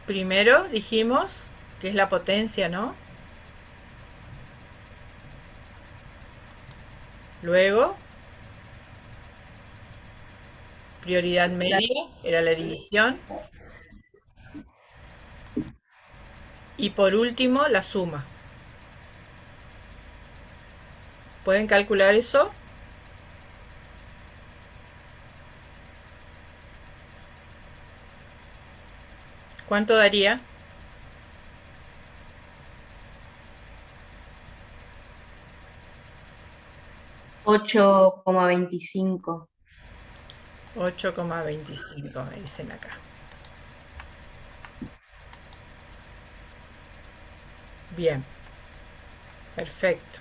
Speaker 1: Primero dijimos que es la potencia, ¿no? Luego, prioridad media, era la división. Y por último, la suma. ¿Pueden calcular eso? ¿Cuánto daría?
Speaker 3: 8,25.
Speaker 1: 8,25 me dicen acá. Bien, perfecto.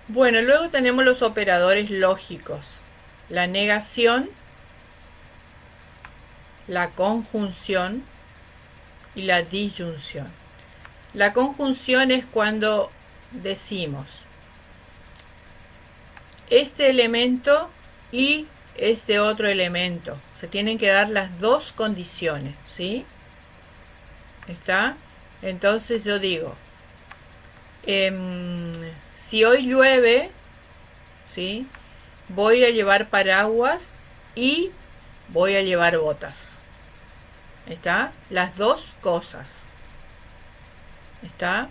Speaker 1: Bueno, luego tenemos los operadores lógicos. La negación, la conjunción y la disyunción. La conjunción es cuando decimos este elemento y este otro elemento. Se tienen que dar las dos condiciones, ¿sí? ¿Está? Entonces yo digo, si hoy llueve, ¿sí? Voy a llevar paraguas y voy a llevar botas. ¿Está? Las dos cosas. ¿Está?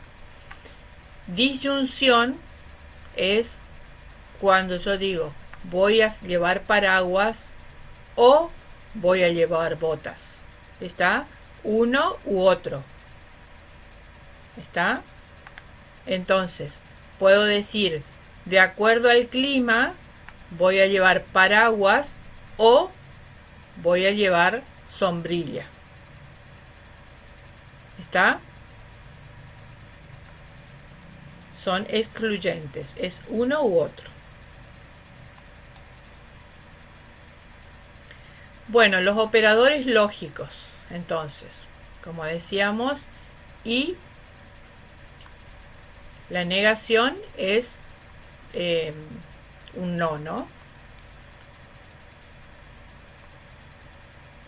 Speaker 1: Disyunción es cuando yo digo voy a llevar paraguas o voy a llevar botas. ¿Está? Uno u otro. ¿Está? Entonces, puedo decir, de acuerdo al clima, voy a llevar paraguas o voy a llevar sombrilla. ¿Está? Son excluyentes, es uno u otro. Bueno, los operadores lógicos, entonces, como decíamos, y la negación es un no, ¿no?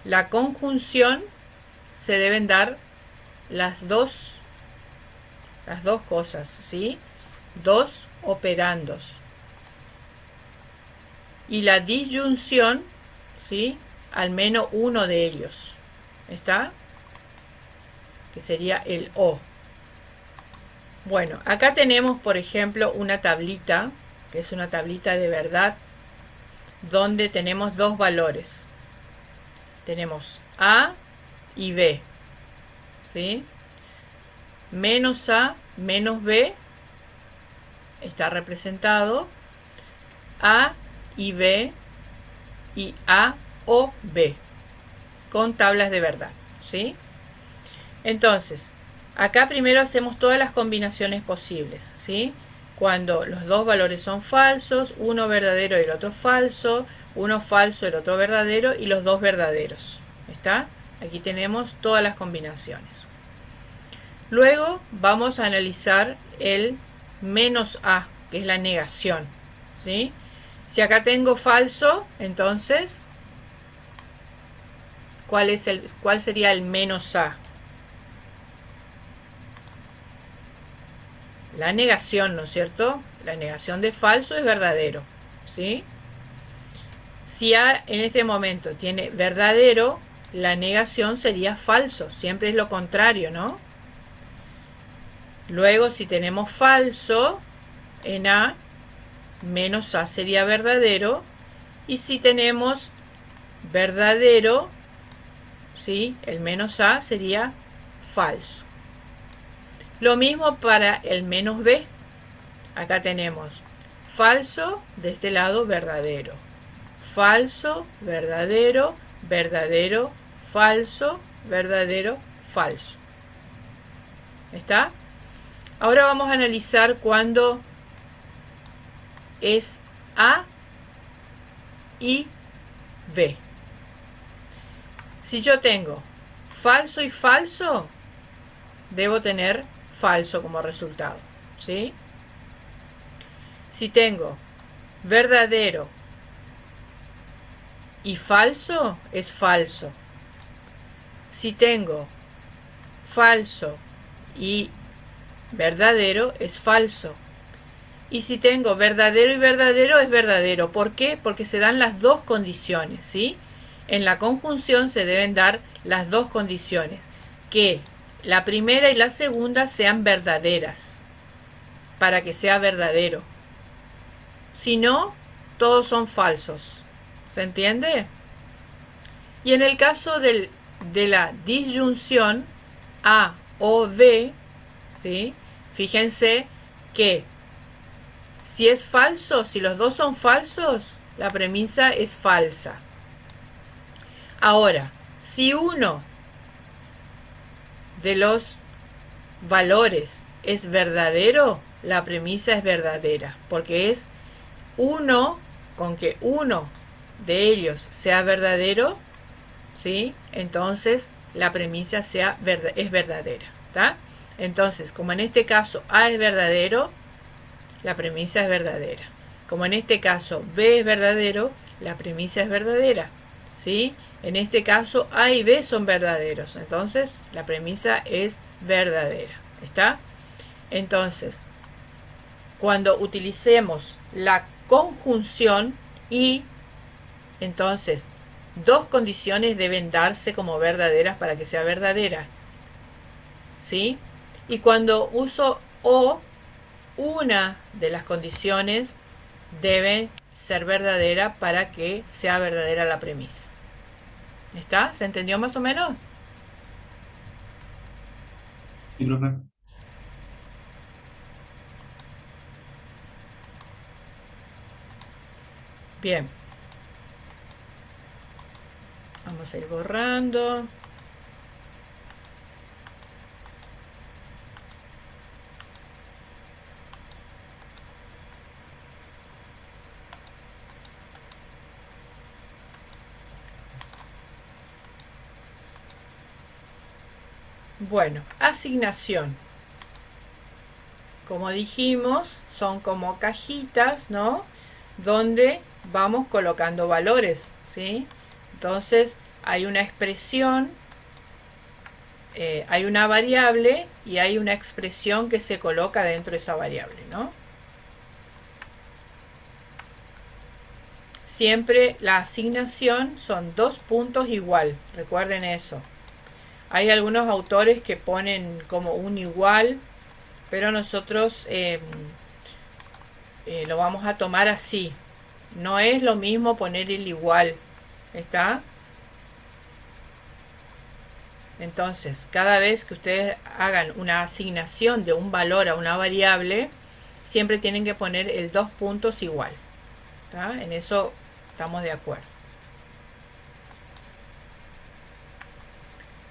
Speaker 1: La conjunción se deben dar las dos cosas, ¿sí? Dos operandos. Y la disyunción, ¿sí? Al menos uno de ellos. ¿Está? Que sería el o. Bueno, acá tenemos, por ejemplo, una tablita, que es una tablita de verdad, donde tenemos dos valores. Tenemos A y B, ¿sí? Menos A, menos B está representado A y B y A o B con tablas de verdad, ¿sí? Entonces, acá primero hacemos todas las combinaciones posibles, ¿sí? Cuando los dos valores son falsos, uno verdadero y el otro falso, uno falso, el otro verdadero y los dos verdaderos. ¿Está? Aquí tenemos todas las combinaciones. Luego vamos a analizar el menos A, que es la negación, ¿sí? Si acá tengo falso, entonces, ¿cuál sería el menos A? La negación, ¿no es cierto? La negación de falso es verdadero, ¿sí? Si A en este momento tiene verdadero, la negación sería falso, siempre es lo contrario, ¿no? Luego, si tenemos falso en A, menos A sería verdadero, y si tenemos verdadero, ¿sí? El menos A sería falso. Lo mismo para el menos B. Acá tenemos falso, de este lado verdadero. Falso, verdadero, verdadero, falso, verdadero, falso. ¿Está? Ahora vamos a analizar cuando es A y B. Si yo tengo falso y falso, debo tener falso como resultado, ¿sí? Si tengo verdadero y falso, es falso. Si tengo falso y verdadero, es falso. Y si tengo verdadero y verdadero, es verdadero. ¿Por qué? Porque se dan las dos condiciones, ¿sí? En la conjunción se deben dar las dos condiciones. Que la primera y la segunda sean verdaderas, para que sea verdadero. Si no, todos son falsos. ¿Se entiende? Y en el caso de la disyunción A o B, ¿sí? Fíjense que si es falso, si los dos son falsos, la premisa es falsa. Ahora, si uno de los valores es verdadero, la premisa es verdadera, porque es uno, con que uno de ellos sea verdadero, ¿sí? Entonces la premisa es verdadera, ¿tá? Entonces, como en este caso A es verdadero, la premisa es verdadera. Como en este caso B es verdadero, la premisa es verdadera, ¿sí? En este caso A y B son verdaderos, entonces la premisa es verdadera, ¿está? Entonces, cuando utilicemos la conjunción y, entonces, dos condiciones deben darse como verdaderas para que sea verdadera, ¿sí? Y cuando uso o, una de las condiciones debe ser verdadera para que sea verdadera la premisa. ¿Está? ¿Se entendió más o menos?
Speaker 5: Sí, profe.
Speaker 1: Bien. Vamos a ir borrando. Bueno, asignación. Como dijimos, son como cajitas, ¿no? Donde vamos colocando valores, ¿sí? Entonces, hay una expresión, hay una variable y hay una expresión que se coloca dentro de esa variable, ¿no? Siempre la asignación son dos puntos igual, recuerden eso. Hay algunos autores que ponen como un igual, pero nosotros lo vamos a tomar así. No es lo mismo poner el igual, ¿está? Entonces, cada vez que ustedes hagan una asignación de un valor a una variable, siempre tienen que poner el 2 puntos igual. ¿Tá? En eso estamos de acuerdo.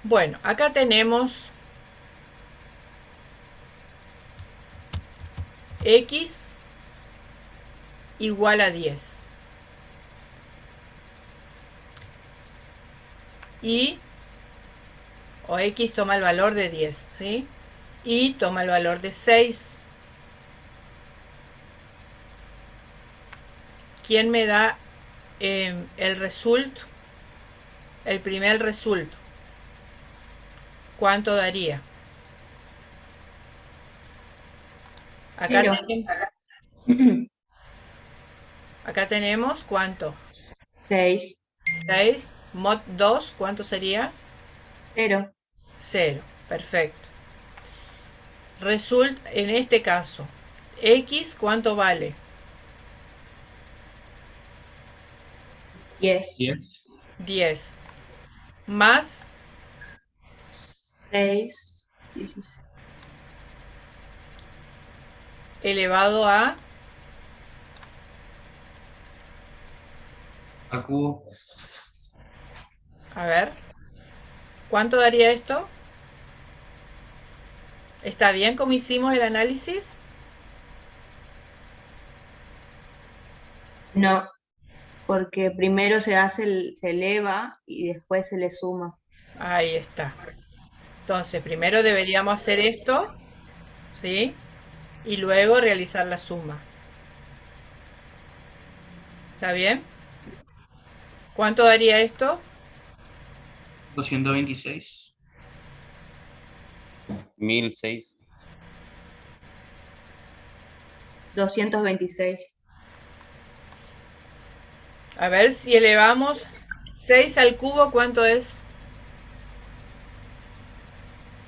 Speaker 1: Bueno, acá tenemos x igual a 10. Y, o x toma el valor de 10, ¿sí? Y toma el valor de 6. ¿Quién me da el result? El primer result. ¿Cuánto daría? Acá
Speaker 3: Cero.
Speaker 1: tenemos, acá tenemos ¿cuánto?
Speaker 3: 6.
Speaker 1: 6. Mod 2, ¿cuánto sería?
Speaker 3: 0.
Speaker 1: 0. Perfecto. Result en este caso. X, ¿cuánto vale?
Speaker 3: 10.
Speaker 5: 10.
Speaker 1: 10. Más
Speaker 3: 6. 16.
Speaker 1: elevado a...
Speaker 5: Al cubo.
Speaker 1: A ver. ¿Cuánto daría esto? ¿Está bien como hicimos el análisis?
Speaker 3: No, porque primero se eleva y después se le suma.
Speaker 1: Ahí está. Entonces, primero deberíamos hacer esto, ¿sí? Y luego realizar la suma. ¿Está bien? ¿Cuánto daría esto?
Speaker 5: 226.
Speaker 2: 1006.
Speaker 3: 226.
Speaker 1: A ver si elevamos 6 al cubo, ¿cuánto es?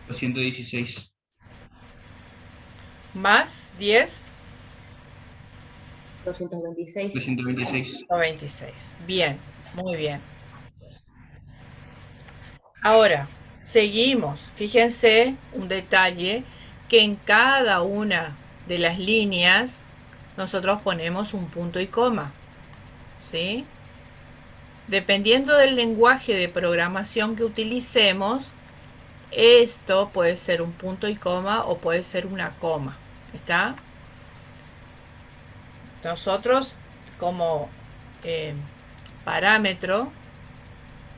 Speaker 5: 216.
Speaker 1: Más 10,
Speaker 3: 226.
Speaker 5: 226.
Speaker 1: 26. Bien, muy bien. Ahora, seguimos. Fíjense un detalle que en cada una de las líneas nosotros ponemos un punto y coma, ¿sí? Dependiendo del lenguaje de programación que utilicemos, esto puede ser un punto y coma o puede ser una coma, ¿está? Nosotros como parámetro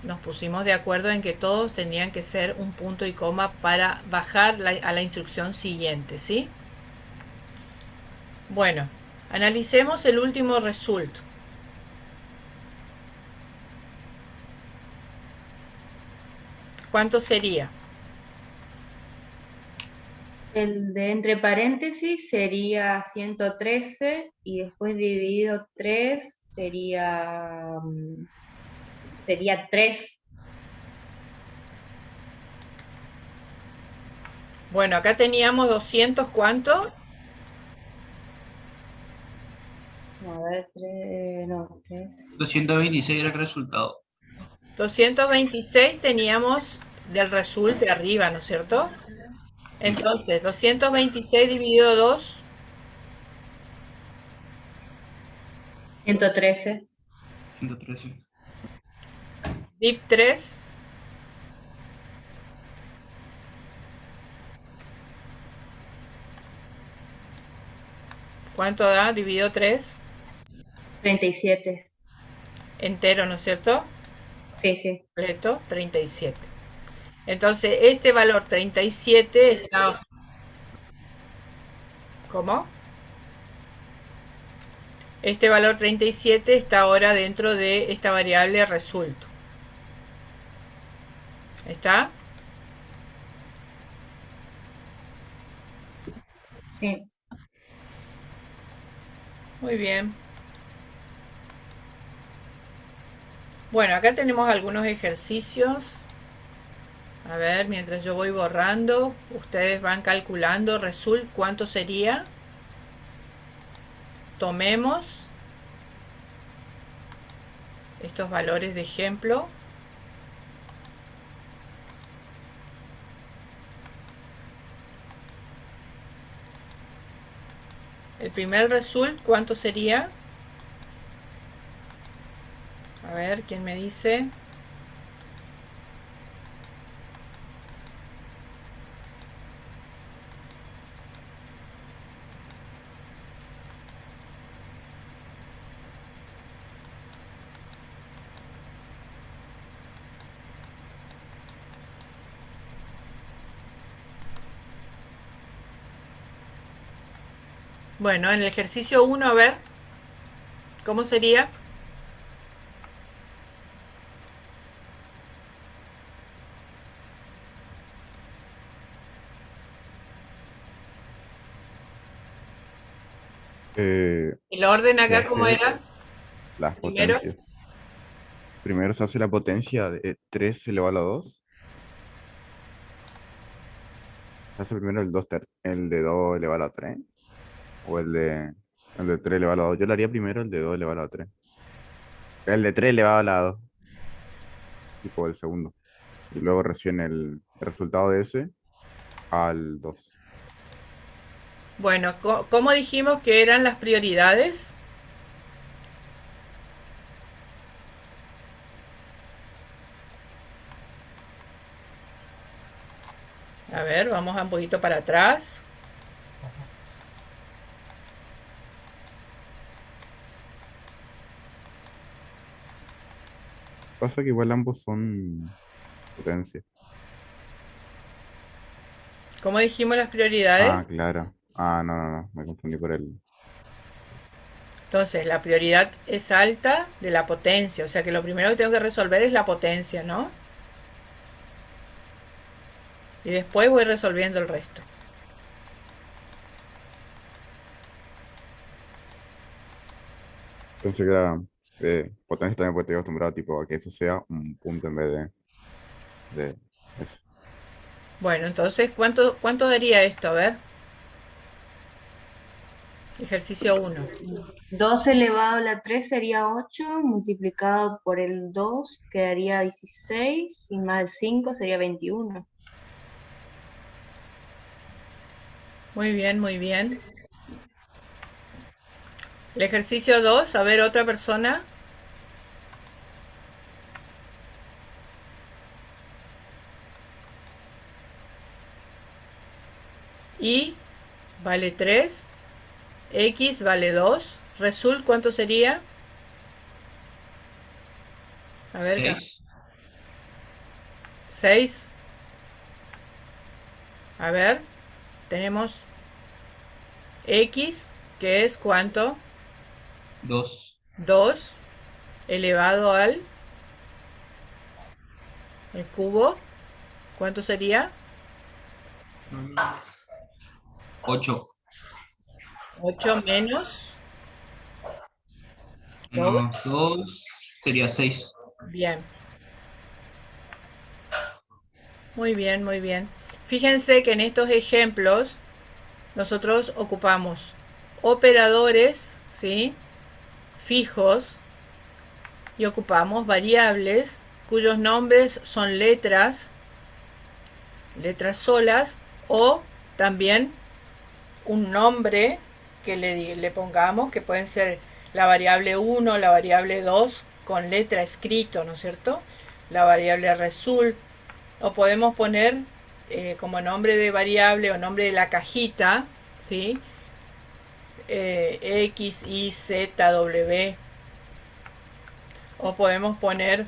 Speaker 1: nos pusimos de acuerdo en que todos tenían que ser un punto y coma para bajar a la instrucción siguiente, ¿sí? Bueno, analicemos el último resultado. ¿Cuánto sería?
Speaker 3: El de entre paréntesis sería 113 y después dividido 3 sería 3.
Speaker 1: Bueno, acá teníamos 200, ¿cuánto?
Speaker 3: A ver, 3, no, 3.
Speaker 5: 226 era el resultado.
Speaker 1: 226 teníamos del result de arriba, ¿no es cierto? Entonces, 226 dividido 2,
Speaker 3: 113.
Speaker 5: 113.
Speaker 1: div 3, ¿cuánto da? Dividido 3,
Speaker 3: 37.
Speaker 1: entero, ¿no es cierto?
Speaker 3: Sí, sí.
Speaker 1: Completo, 37. Entonces, este valor 37 está... ¿Cómo? Este valor 37 está ahora dentro de esta variable result. ¿Está?
Speaker 3: Sí.
Speaker 1: Muy bien. Bueno, acá tenemos algunos ejercicios. A ver, mientras yo voy borrando, ustedes van calculando result, ¿cuánto sería? Tomemos estos valores de ejemplo. El primer result, ¿cuánto sería? A ver, ¿quién me dice? Bueno, en el ejercicio 1, a ver, ¿cómo sería? ¿El orden
Speaker 4: Se
Speaker 1: acá cómo
Speaker 4: hace
Speaker 1: era?
Speaker 4: las
Speaker 1: Primero.
Speaker 4: potencias. Primero se hace la potencia de 3 elevado a la 2. Se hace primero el de 2 elevado a la 3. O el de 3 elevado a la 2. Yo le haría primero el de 2 elevado a la 3. El de 3 elevado a la 2. Tipo el segundo. Y luego recién el resultado de ese al 2.
Speaker 1: Bueno, ¿cómo dijimos que eran las prioridades? A ver, vamos un poquito para atrás.
Speaker 4: Pasa que igual ambos son potencia.
Speaker 1: ¿Cómo dijimos las
Speaker 4: Ah,
Speaker 1: prioridades?
Speaker 4: claro. Ah, no, no, no. Me confundí por el.
Speaker 1: Entonces, la prioridad es alta de la potencia, o sea que lo primero que tengo que resolver es la potencia, ¿no? Y después voy resolviendo el resto.
Speaker 4: Entonces queda potencia también porque estoy acostumbrado tipo, a que eso sea un punto en vez de eso.
Speaker 1: Bueno, entonces, ¿cuánto daría esto? A ver, ejercicio 1.
Speaker 3: 2 elevado a la 3 sería 8, multiplicado por el 2 quedaría 16, y más el 5 sería 21.
Speaker 1: Muy bien, muy bien. El ejercicio 2, a ver, otra persona. Y vale 3, X vale 2. Result, ¿cuánto sería? A ver,
Speaker 5: 6.
Speaker 1: 6. A ver, tenemos X, que es ¿cuánto?
Speaker 5: 2.
Speaker 1: 2 elevado al el cubo. ¿Cuánto sería?
Speaker 5: 8.
Speaker 1: 8 menos 2.
Speaker 5: Menos 2 sería 6.
Speaker 1: Bien, muy bien, muy bien. Fíjense que en estos ejemplos nosotros ocupamos operadores, ¿sí? Fijos, y ocupamos variables cuyos nombres son letras solas, o también un nombre que le pongamos, que pueden ser la variable 1, la variable 2 con letra escrito, ¿no es cierto? La variable result, o podemos poner como nombre de variable o nombre de la cajita, ¿sí? X, Y, Z, W, o podemos poner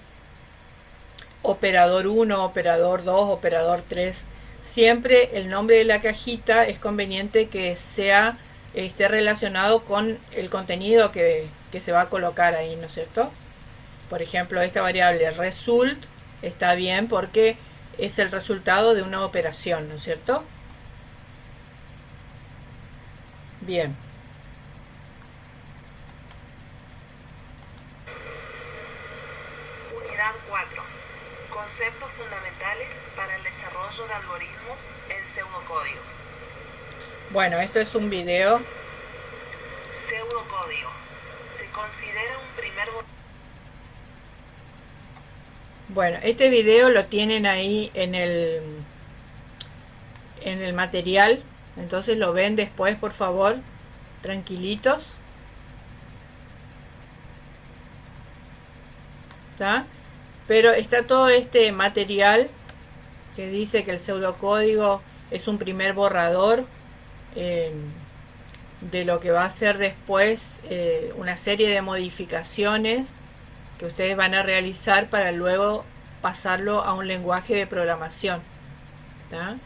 Speaker 1: operador 1, operador 2, operador 3. Siempre el nombre de la cajita es conveniente que sea esté relacionado con el contenido que se va a colocar ahí, ¿no es cierto? Por ejemplo, esta variable result está bien porque es el resultado de una operación, ¿no es cierto? Bien.
Speaker 7: Unidad 4. Conceptos fundamentales para el desarrollo de algoritmos en pseudocódigo.
Speaker 1: Bueno, esto es un video.
Speaker 7: Pseudocódigo. Se considera un primer...
Speaker 1: Bueno, este video lo tienen ahí en el material, entonces lo ven después, por favor. tranquilitos. ¿Está? Pero está todo este material que dice que el pseudocódigo es un primer borrador eh, de lo que va a ser después una serie de modificaciones que ustedes van a realizar para luego pasarlo a un lenguaje de programación. ¿Tá?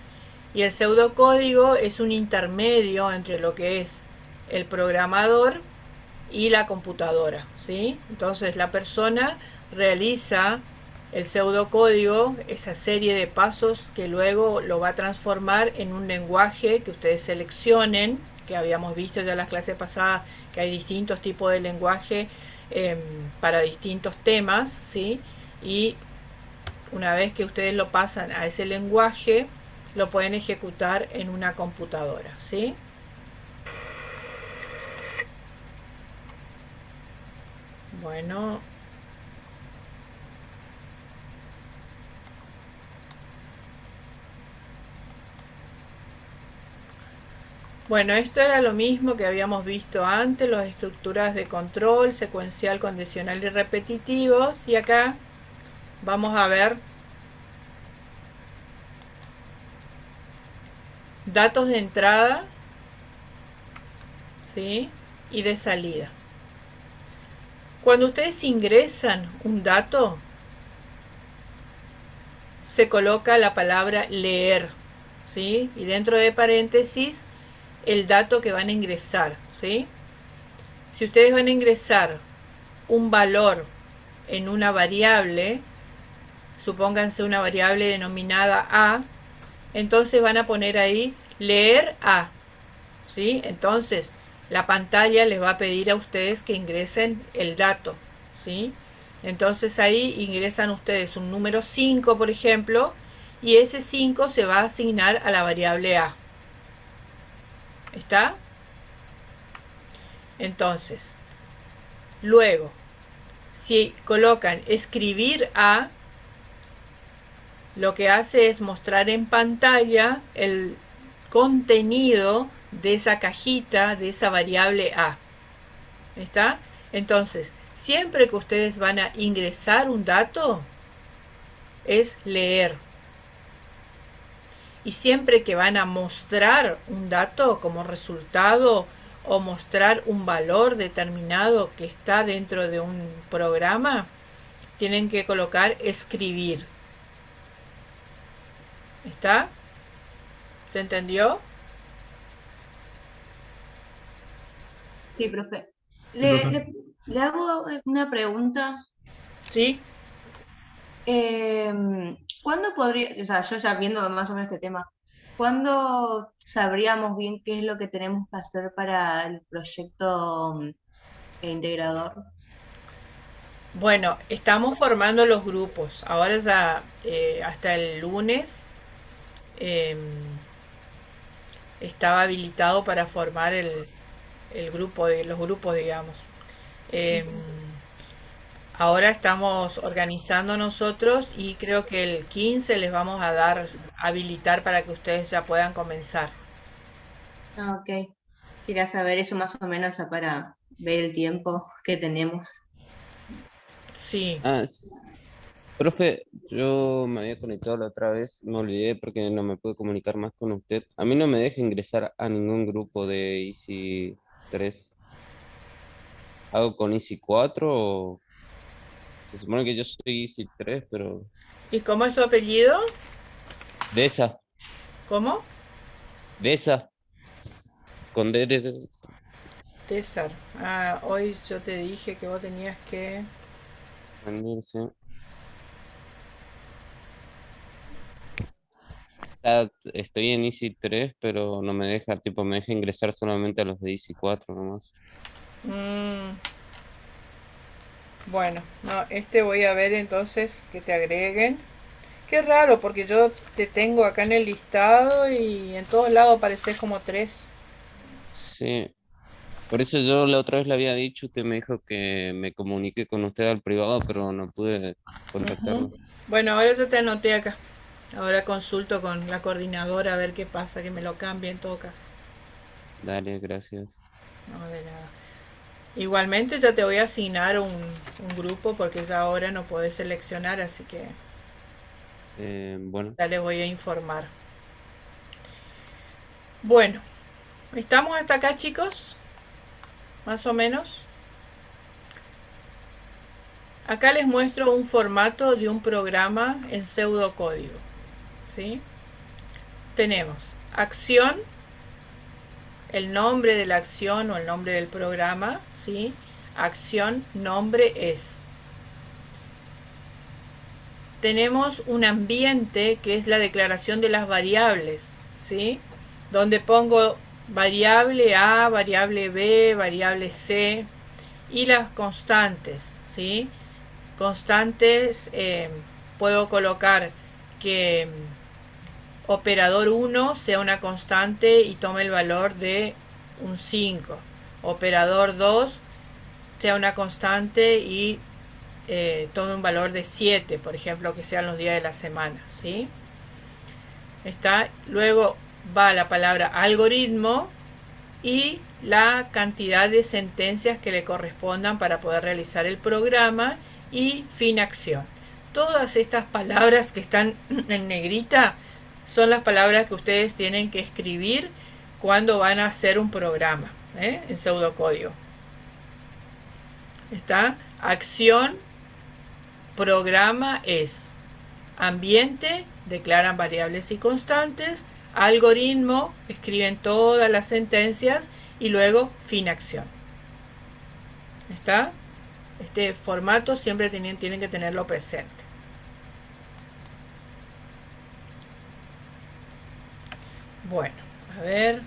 Speaker 1: Y el pseudocódigo es un intermedio entre lo que es el programador y la computadora, ¿sí? Entonces la persona realiza el pseudocódigo, esa serie de pasos que luego lo va a transformar en un lenguaje que ustedes seleccionen, que habíamos visto ya en las clases pasadas que hay distintos tipos de lenguaje para distintos temas, ¿sí? Y una vez que ustedes lo pasan a ese lenguaje, lo pueden ejecutar en una computadora, ¿sí? Bueno. Bueno, esto era lo mismo que habíamos visto antes, las estructuras de control, secuencial, condicional y repetitivos. Y acá vamos a ver datos de entrada, ¿sí? Y de salida. Cuando ustedes ingresan un dato, se coloca la palabra leer, ¿sí? Y dentro de paréntesis, el dato que van a ingresar, ¿sí? Si ustedes van a ingresar un valor en una variable, supónganse una variable denominada A, entonces van a poner ahí leer A, ¿sí? Entonces la pantalla les va a pedir a ustedes que ingresen el dato, ¿sí? Entonces ahí ingresan ustedes un número 5, por ejemplo, y ese 5 se va a asignar a la variable A. ¿Está? Entonces, luego, si colocan escribir A, lo que hace es mostrar en pantalla el contenido de esa cajita, de esa variable A. ¿Está? Entonces, siempre que ustedes van a ingresar un dato, es leer. Y siempre que van a mostrar un dato como resultado o mostrar un valor determinado que está dentro de un programa, tienen que colocar escribir. ¿Está? ¿Se entendió?
Speaker 3: Sí, profe.
Speaker 5: Sí, profe.
Speaker 3: Le hago una pregunta.
Speaker 1: ¿Sí?
Speaker 3: ¿Cuándo podría, o sea, yo ya viendo más o menos este tema, ¿cuándo sabríamos bien qué es lo que tenemos que hacer para el proyecto integrador?
Speaker 1: Bueno, estamos formando los grupos. Ahora ya hasta el lunes eh, estaba habilitado para formar el grupo de los grupos, digamos. Eh, Ahora estamos organizando nosotros y creo que el 15 les vamos a dar habilitar para que ustedes ya puedan comenzar.
Speaker 3: Ah, ok. Quería saber eso más o menos para ver el tiempo que tenemos.
Speaker 1: Sí.
Speaker 2: Ah, profe, yo me había conectado la otra vez, me olvidé porque no me pude comunicar más con usted. A mí no me deja ingresar a ningún grupo de Easy 3. ¿Hago con Easy 4 o se supone que yo soy Easy 3, pero
Speaker 1: ¿Y cómo es tu apellido?
Speaker 2: de esa,
Speaker 1: ¿Cómo?
Speaker 2: de esa, con D
Speaker 1: César. Ah, hoy yo te dije que vos tenías que...
Speaker 2: unirse. O sea, estoy en Easy 3, pero no me deja, tipo, me deja ingresar solamente a los de Easy 4 nomás.
Speaker 1: Mm, bueno, no, voy a ver entonces que te agreguen. Qué raro, porque yo te tengo acá en el listado y en todos lados apareces como 3.
Speaker 2: Sí, por eso yo la otra vez le había dicho, usted me dijo que me comunique con usted al privado, pero no pude contactarlo.
Speaker 1: Bueno, ahora yo te anoté acá. Ahora consulto con la coordinadora a ver qué pasa, que me lo cambie en todo caso.
Speaker 2: Dale, gracias.
Speaker 1: No, de nada. Igualmente ya te voy a asignar un grupo porque ya ahora no podés seleccionar, así que
Speaker 2: Bueno,
Speaker 1: ya les voy a informar. Bueno, ¿estamos hasta acá, chicos? Más o menos. Acá les muestro un formato de un programa en pseudocódigo, ¿sí? Tenemos acción, el nombre de la acción o el nombre del programa, ¿sí? Acción, nombre es. Tenemos un ambiente que es la declaración de las variables, ¿sí? Donde pongo variable A, variable B, variable C y las constantes, ¿sí? Constantes, puedo colocar que operador 1 sea una constante y tome el valor de un 5. Operador 2 sea una constante y tome un valor de 7, por ejemplo, que sean los días de la semana, ¿sí? Está, luego va la palabra algoritmo y la cantidad de sentencias que le correspondan para poder realizar el programa y fin acción. Todas estas palabras que están en negrita son las palabras que ustedes tienen que escribir cuando van a hacer un programa en pseudocódigo. Está acción, programa es, ambiente, declaran variables y constantes, algoritmo, escriben todas las sentencias y luego fin acción. ¿Está? Este formato siempre tienen que tenerlo presente. Bueno, a ver.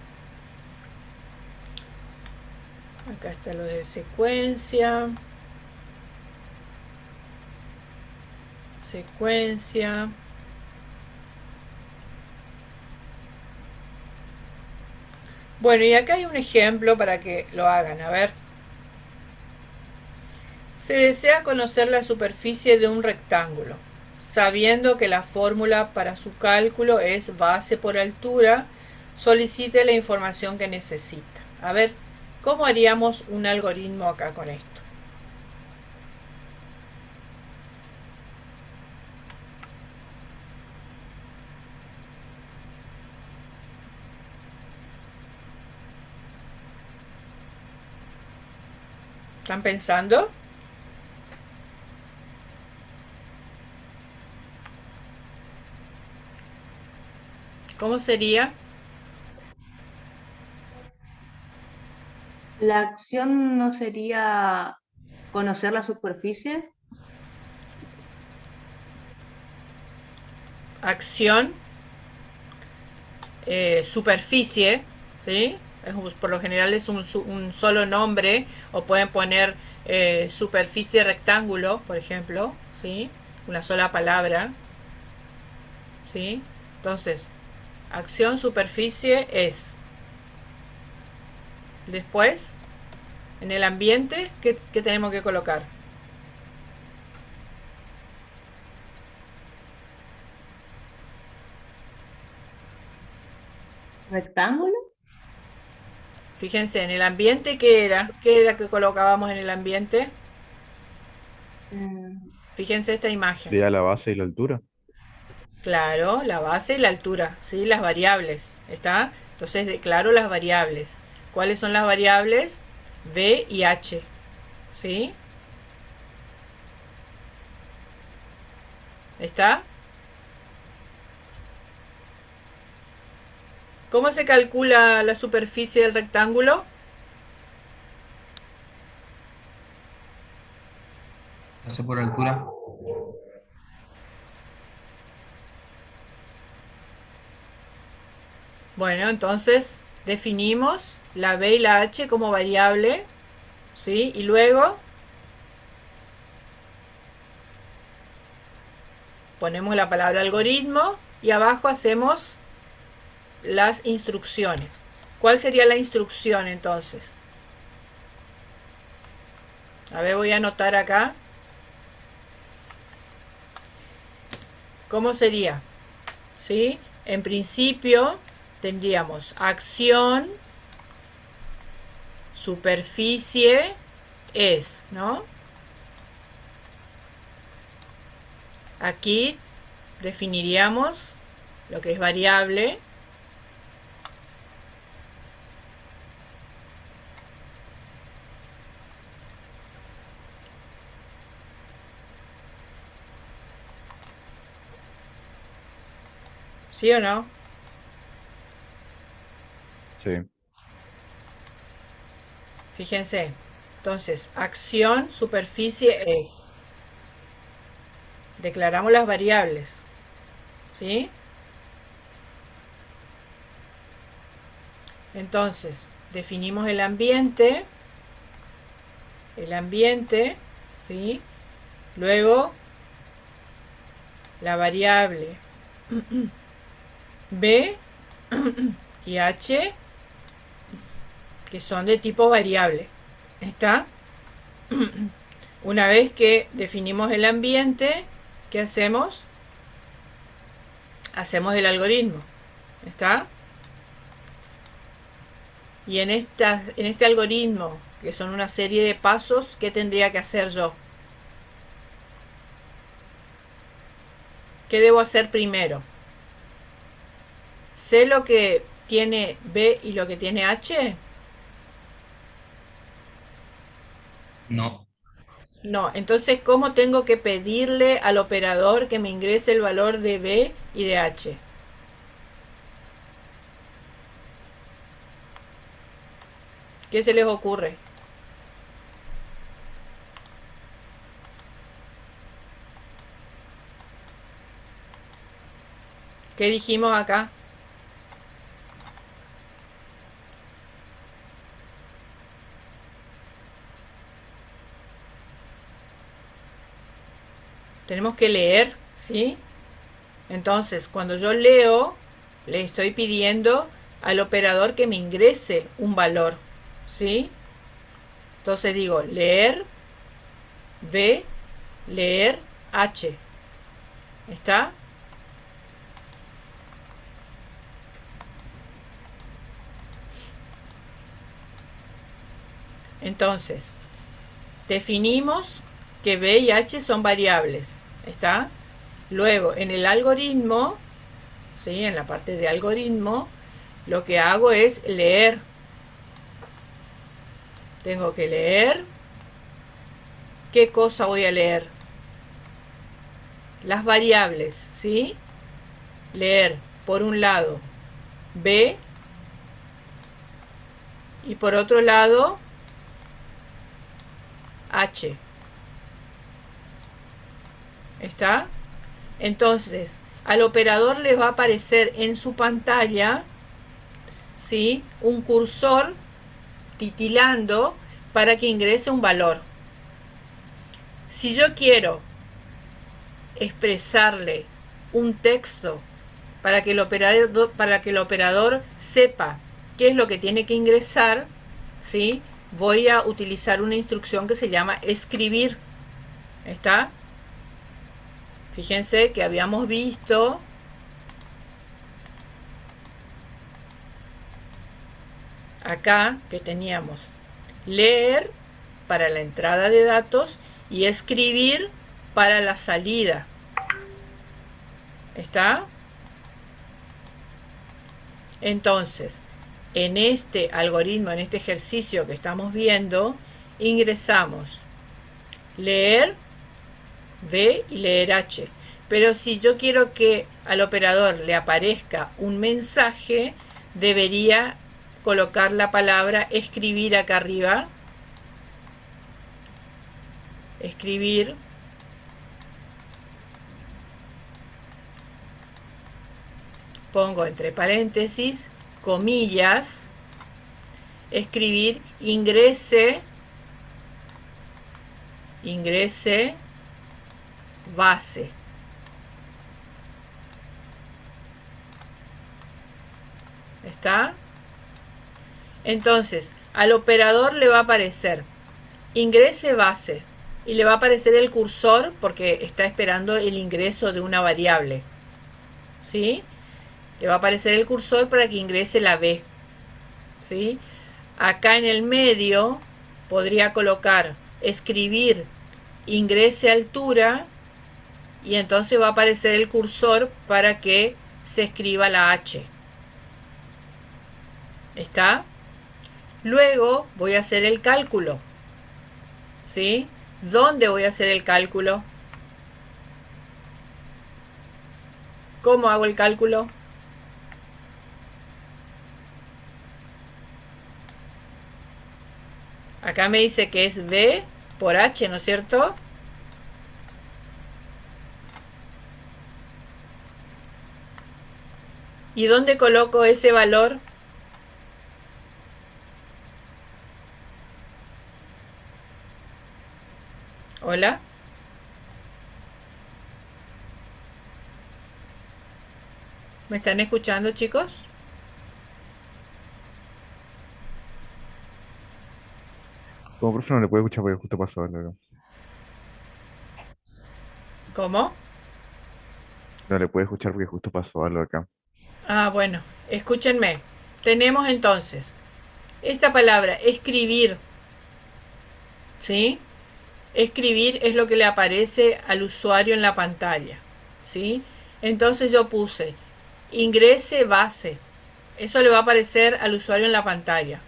Speaker 1: Acá está lo de secuencia. Secuencia. Bueno, y acá hay un ejemplo para que lo hagan. A ver. Se desea conocer la superficie de un rectángulo, sabiendo que la fórmula para su cálculo es base por altura. Solicite la información que necesita. A ver, ¿cómo haríamos un algoritmo acá con esto? ¿Están pensando? ¿Cómo sería?
Speaker 3: La acción no sería conocer la superficie.
Speaker 1: Acción, superficie, ¿sí? Por lo general es un solo nombre, o pueden poner superficie rectángulo, por ejemplo, ¿sí? Una sola palabra, ¿sí? Entonces, acción, superficie es. Después, en el ambiente, ¿qué tenemos que colocar?
Speaker 3: ¿Rectángulo?
Speaker 1: Fíjense, en el ambiente, ¿qué era? ¿Qué era que colocábamos en el ambiente?
Speaker 3: Mm,
Speaker 1: Fíjense esta imagen.
Speaker 4: Sería la base y la altura.
Speaker 1: Claro, la base y la altura, ¿sí? Las variables, ¿está? Entonces declaro las variables. ¿Cuáles son las variables? B y H, ¿sí? ¿Está? ¿Cómo se calcula la superficie del rectángulo?
Speaker 5: Base por altura.
Speaker 1: Bueno, entonces definimos la B y la H como variable, ¿sí? Y luego ponemos la palabra algoritmo y abajo hacemos las instrucciones. ¿Cuál sería la instrucción entonces? A ver, voy a anotar acá. ¿Cómo sería? ¿Sí? En principio tendríamos acción, superficie es, ¿no? Aquí definiríamos lo que es variable. ¿Sí o no?
Speaker 4: Sí,
Speaker 1: Fíjense. Entonces, acción, superficie es. Declaramos las variables. ¿Sí? Entonces, definimos el ambiente. El ambiente, ¿sí? Luego, la variable B y H, que son de tipo variable. ¿Está? Una vez que definimos el ambiente, ¿qué hacemos? Hacemos el algoritmo. ¿Está? Y en este algoritmo, que son una serie de pasos, ¿qué tendría que hacer yo? ¿Qué debo hacer primero? ¿Sé lo que tiene B y lo que tiene H?
Speaker 5: No.
Speaker 1: No, entonces ¿cómo tengo que pedirle al operador que me ingrese el valor de B y de H? ¿Qué se les ocurre? ¿Qué dijimos acá? Tenemos que leer, ¿sí? Entonces, cuando yo leo, le estoy pidiendo al operador que me ingrese un valor, ¿sí? Entonces digo, leer V, leer H. ¿Está? Entonces, definimos que B y H son variables. ¿Está? Luego, en el algoritmo, ¿sí? En la parte de algoritmo, lo que hago es leer. Tengo que leer. ¿Qué cosa voy a leer? Las variables, ¿sí? Leer, por un lado, B, y por otro lado, H. ¿Está? Entonces, al operador le va a aparecer en su pantalla, ¿sí? Un cursor titilando para que ingrese un valor. Si yo quiero expresarle un texto para que el operador sepa qué es lo que tiene que ingresar, ¿sí? Voy a utilizar una instrucción que se llama escribir. ¿Está? Fíjense que habíamos visto acá que teníamos leer para la entrada de datos y escribir para la salida. ¿Está? Entonces, en este algoritmo, en este ejercicio que estamos viendo, ingresamos leer V y leer H. Pero si yo quiero que al operador le aparezca un mensaje, debería colocar la palabra escribir acá arriba. Escribir. Pongo entre paréntesis, comillas, escribir, ingrese base. ¿Está? Entonces, al operador le va a aparecer ingrese base y le va a aparecer el cursor porque está esperando el ingreso de una variable. ¿Sí? Le va a aparecer el cursor para que ingrese la B. ¿Sí? Acá en el medio podría colocar escribir ingrese altura y entonces va a aparecer el cursor para que se escriba la H. ¿Está? Luego voy a hacer el cálculo. ¿Sí? ¿Dónde voy a hacer el cálculo? ¿Cómo hago el cálculo? Acá me dice que es V por H, ¿no es cierto? ¿Y dónde coloco ese valor? Hola. ¿Me están escuchando, chicos?
Speaker 4: Como profe no le puede escuchar porque justo pasó algo acá.
Speaker 1: ¿Cómo?
Speaker 4: No le puede escuchar porque justo pasó algo acá.
Speaker 1: Ah, bueno, escúchenme. Tenemos entonces esta palabra, escribir. ¿Sí? Escribir es lo que le aparece al usuario en la pantalla. ¿Sí? Entonces yo puse ingrese base. Eso le va a aparecer al usuario en la pantalla.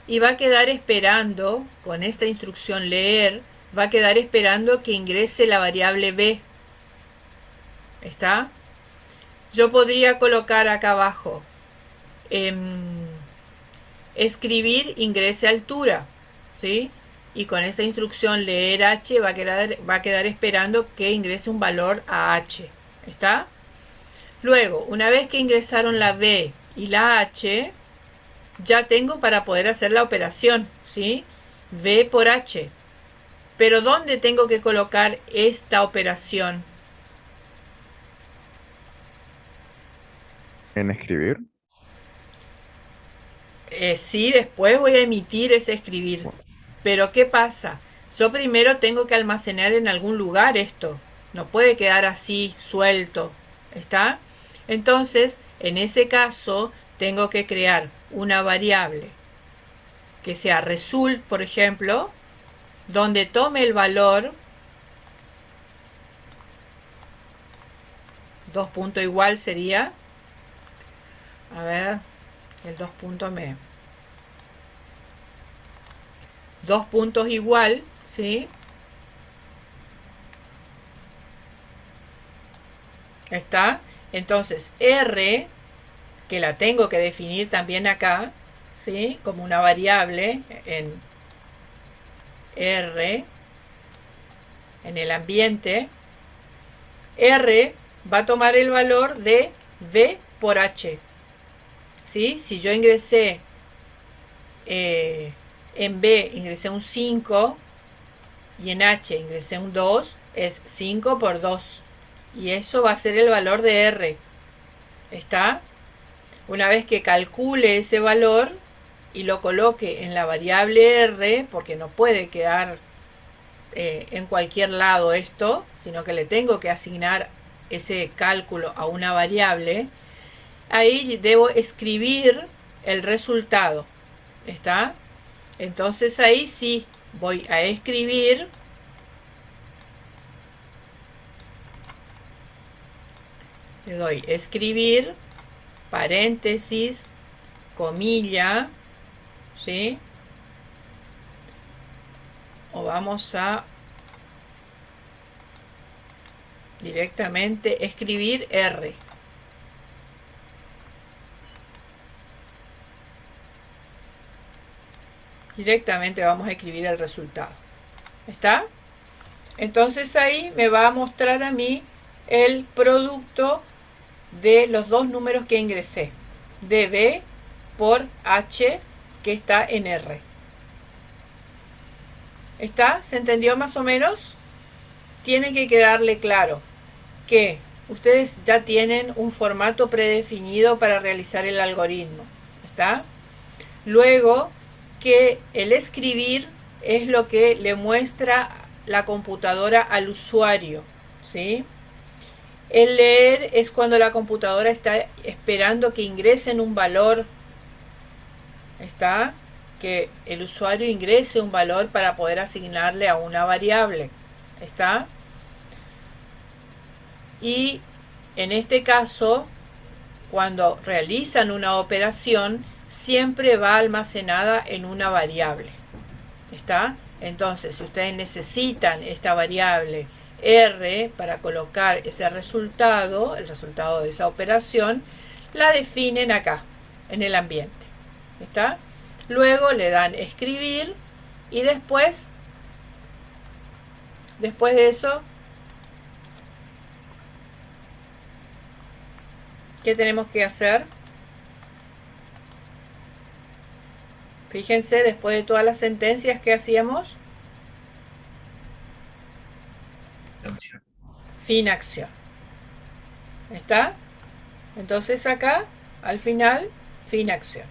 Speaker 1: Y va a quedar esperando, con esta instrucción leer, va a quedar esperando que ingrese la variable b. ¿Está? Yo podría colocar acá abajo escribir ingrese altura, ¿sí? Y con esta instrucción leer h va a quedar esperando que ingrese un valor a h. ¿Está? Luego, una vez que ingresaron la b y la h, ya tengo para poder hacer la operación, ¿sí? V por H. Pero ¿dónde tengo que colocar esta operación?
Speaker 4: ¿En escribir?
Speaker 1: Sí, después voy a emitir ese escribir.
Speaker 4: Bueno,
Speaker 1: Pero ¿qué pasa? Yo primero tengo que almacenar en algún lugar esto. No puede quedar así suelto. ¿Está? Entonces, en ese caso, tengo que crear una variable que sea result, por ejemplo, donde tome el valor, dos puntos igual sería, a ver, el dos puntos dos puntos igual, ¿sí? Está. Entonces R, que la tengo que definir también acá, ¿sí? Como una variable en R, en el ambiente. R va a tomar el valor de V por H. ¿Sí? Si yo ingresé en B ingresé un 5 y en H ingresé un 2, es 5 por 2. Y eso va a ser el valor de R. ¿Está? Una vez que calcule ese valor y lo coloque en la variable R, porque no puede quedar en cualquier lado esto, sino que le tengo que asignar ese cálculo a una variable, ahí debo escribir el resultado. ¿Está? Entonces ahí sí voy a escribir le doy escribir paréntesis comilla, ¿sí? O vamos a directamente escribir R. Directamente vamos a escribir el resultado. ¿Está? Entonces ahí me va a mostrar a mí el producto de los dos números que ingresé, de B por H, que está en R. ¿Está? ¿Se entendió más o menos? Tiene que quedarle claro que ustedes ya tienen un formato predefinido para realizar el algoritmo. ¿Está? Luego, que el escribir es lo que le muestra la computadora al usuario, ¿sí? El leer es cuando la computadora está esperando que ingresen un valor. ¿Está? que el usuario ingrese un valor para poder asignarle a una variable. ¿Está? Y en este caso, cuando realizan una operación, siempre va almacenada en una variable. ¿Está? Entonces, si ustedes necesitan esta variable R para colocar ese resultado, el resultado de esa operación, la definen acá, en el ambiente. ¿Está? Luego le dan escribir y después de eso, ¿qué tenemos que hacer? Fíjense, después de todas las sentencias que hacíamos,
Speaker 5: Acción.
Speaker 1: fin acción. ¿Está? Entonces acá, al final, fin acción.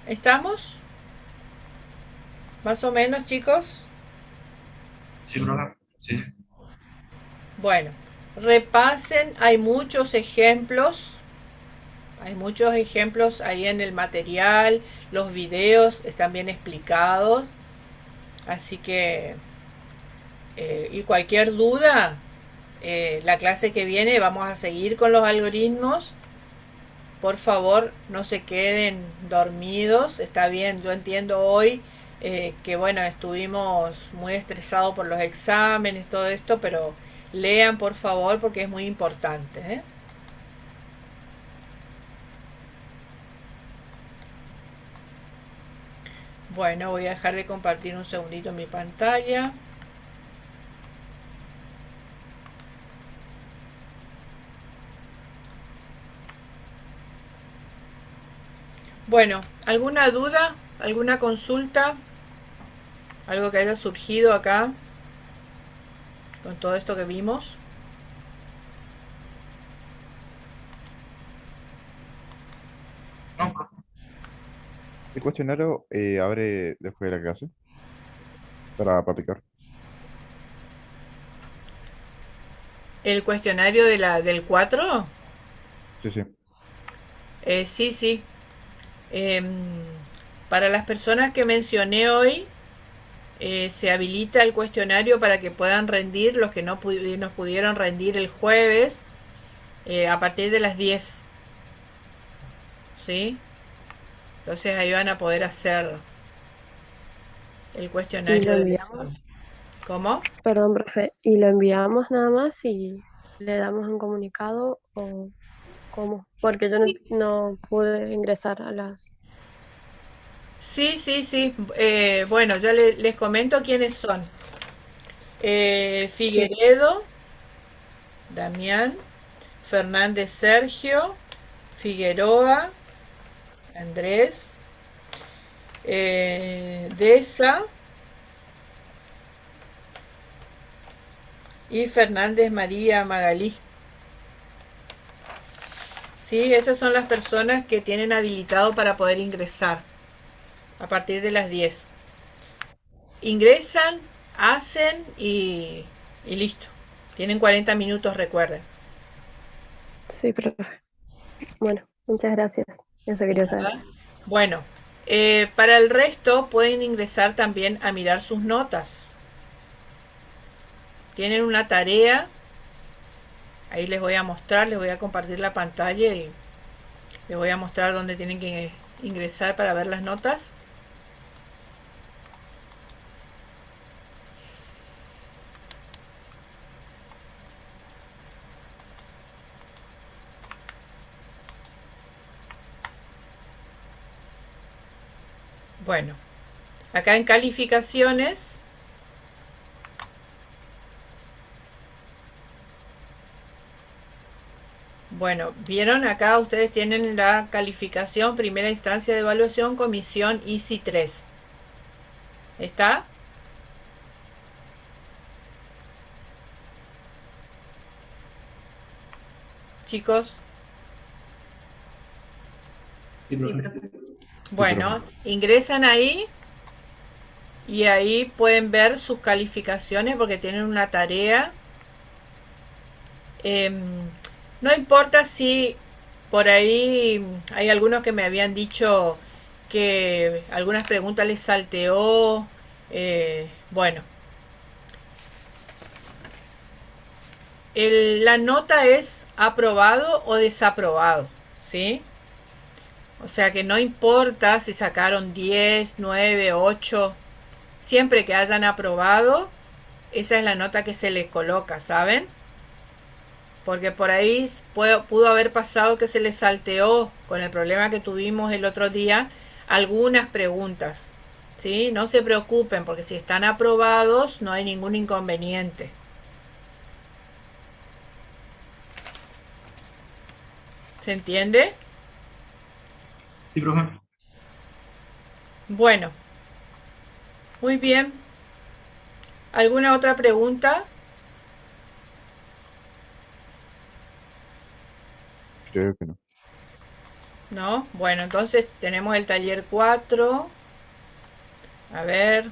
Speaker 1: ¿Estamos? ¿Más o menos, chicos?
Speaker 5: Sí, profe. Sí.
Speaker 1: Bueno, repasen, hay muchos ejemplos. Hay muchos ejemplos ahí en el material, los videos están bien explicados. Así que, y cualquier duda, la clase que viene vamos a seguir con los algoritmos. Por favor, no se queden dormidos. Está bien, yo entiendo hoy que bueno, estuvimos muy estresados por los exámenes, todo esto, pero lean por favor porque es muy importante, ¿eh? Bueno, voy a dejar de compartir un segundito mi pantalla. Bueno, ¿alguna duda? ¿Alguna consulta? ¿Algo que haya surgido acá con todo esto que vimos?
Speaker 5: No, profe.
Speaker 4: El cuestionario abre después de la clase para practicar.
Speaker 1: ¿El cuestionario del 4?
Speaker 4: Sí, sí.
Speaker 1: Sí, sí. Em, para las personas que mencioné hoy, se habilita el cuestionario para que puedan rendir los que no nos pudieron rendir el jueves a partir de las 10. ¿Sí? Entonces ahí van a poder hacer el
Speaker 6: Y lo
Speaker 1: cuestionario del
Speaker 6: enviamos,
Speaker 1: examen. ¿Cómo?
Speaker 6: perdón, profe, y lo enviamos nada más y le damos un comunicado o cómo, porque yo no pude ingresar a las...
Speaker 1: Sí, sí, sí. Bueno, ya les comento quiénes son.
Speaker 6: Sí,
Speaker 1: Figueredo, Damián, Fernández Sergio, Figueroa, Andrés, Deza y Fernández María Magalí. Sí, esas son las personas que tienen habilitado para poder ingresar a partir de las 10. Ingresan, hacen y listo. Tienen 40 minutos, recuerden.
Speaker 6: sí, profe. Bueno, muchas gracias. Eso quería saber.
Speaker 1: Bueno, para el resto pueden ingresar también a mirar sus notas. Tienen una tarea. Ahí les voy a mostrar, les voy a compartir la pantalla y les voy a mostrar dónde tienen que ingresar para ver las notas. Bueno, acá en calificaciones, bueno, vieron acá ustedes tienen la calificación primera instancia de evaluación comisión ICI 3. ¿Está? Chicos,
Speaker 5: Sí,
Speaker 3: Sí,
Speaker 5: profe.
Speaker 3: profe.
Speaker 1: bueno, ingresan ahí y ahí pueden ver sus calificaciones porque tienen una tarea. No importa si por ahí hay algunos que me habían dicho que algunas preguntas les salteó. Bueno, la nota es aprobado o desaprobado, ¿sí? O sea que no importa si sacaron 10, 9, 8, siempre que hayan aprobado, esa es la nota que se les coloca, ¿saben? Porque por ahí pudo haber pasado que se les salteó con el problema que tuvimos el otro día algunas preguntas, ¿sí? No se preocupen porque si están aprobados no hay ningún inconveniente. ¿Se entiende?
Speaker 5: Sí, profe.
Speaker 1: Bueno, muy bien. ¿Alguna otra pregunta?
Speaker 4: Creo que no.
Speaker 1: ¿No? Bueno, entonces tenemos el taller 4. A ver,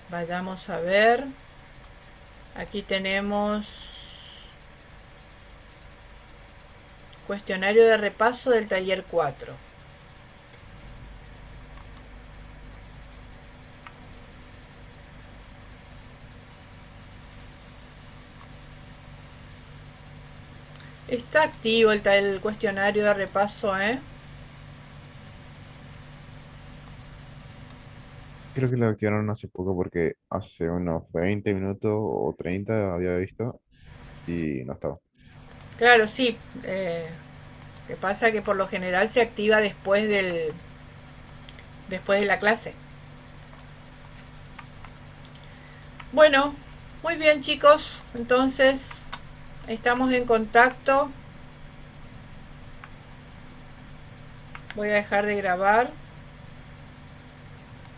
Speaker 1: vayamos a ver. Aquí tenemos cuestionario de repaso del taller 4. Está activo el cuestionario de repaso, ¿eh?
Speaker 4: Creo que lo activaron hace poco porque hace unos 20 minutos o 30 había visto y no estaba.
Speaker 1: Claro, sí. Que pasa que por lo general se activa después de la clase. Bueno, muy bien chicos. Entonces, estamos en contacto. Voy a dejar de grabar.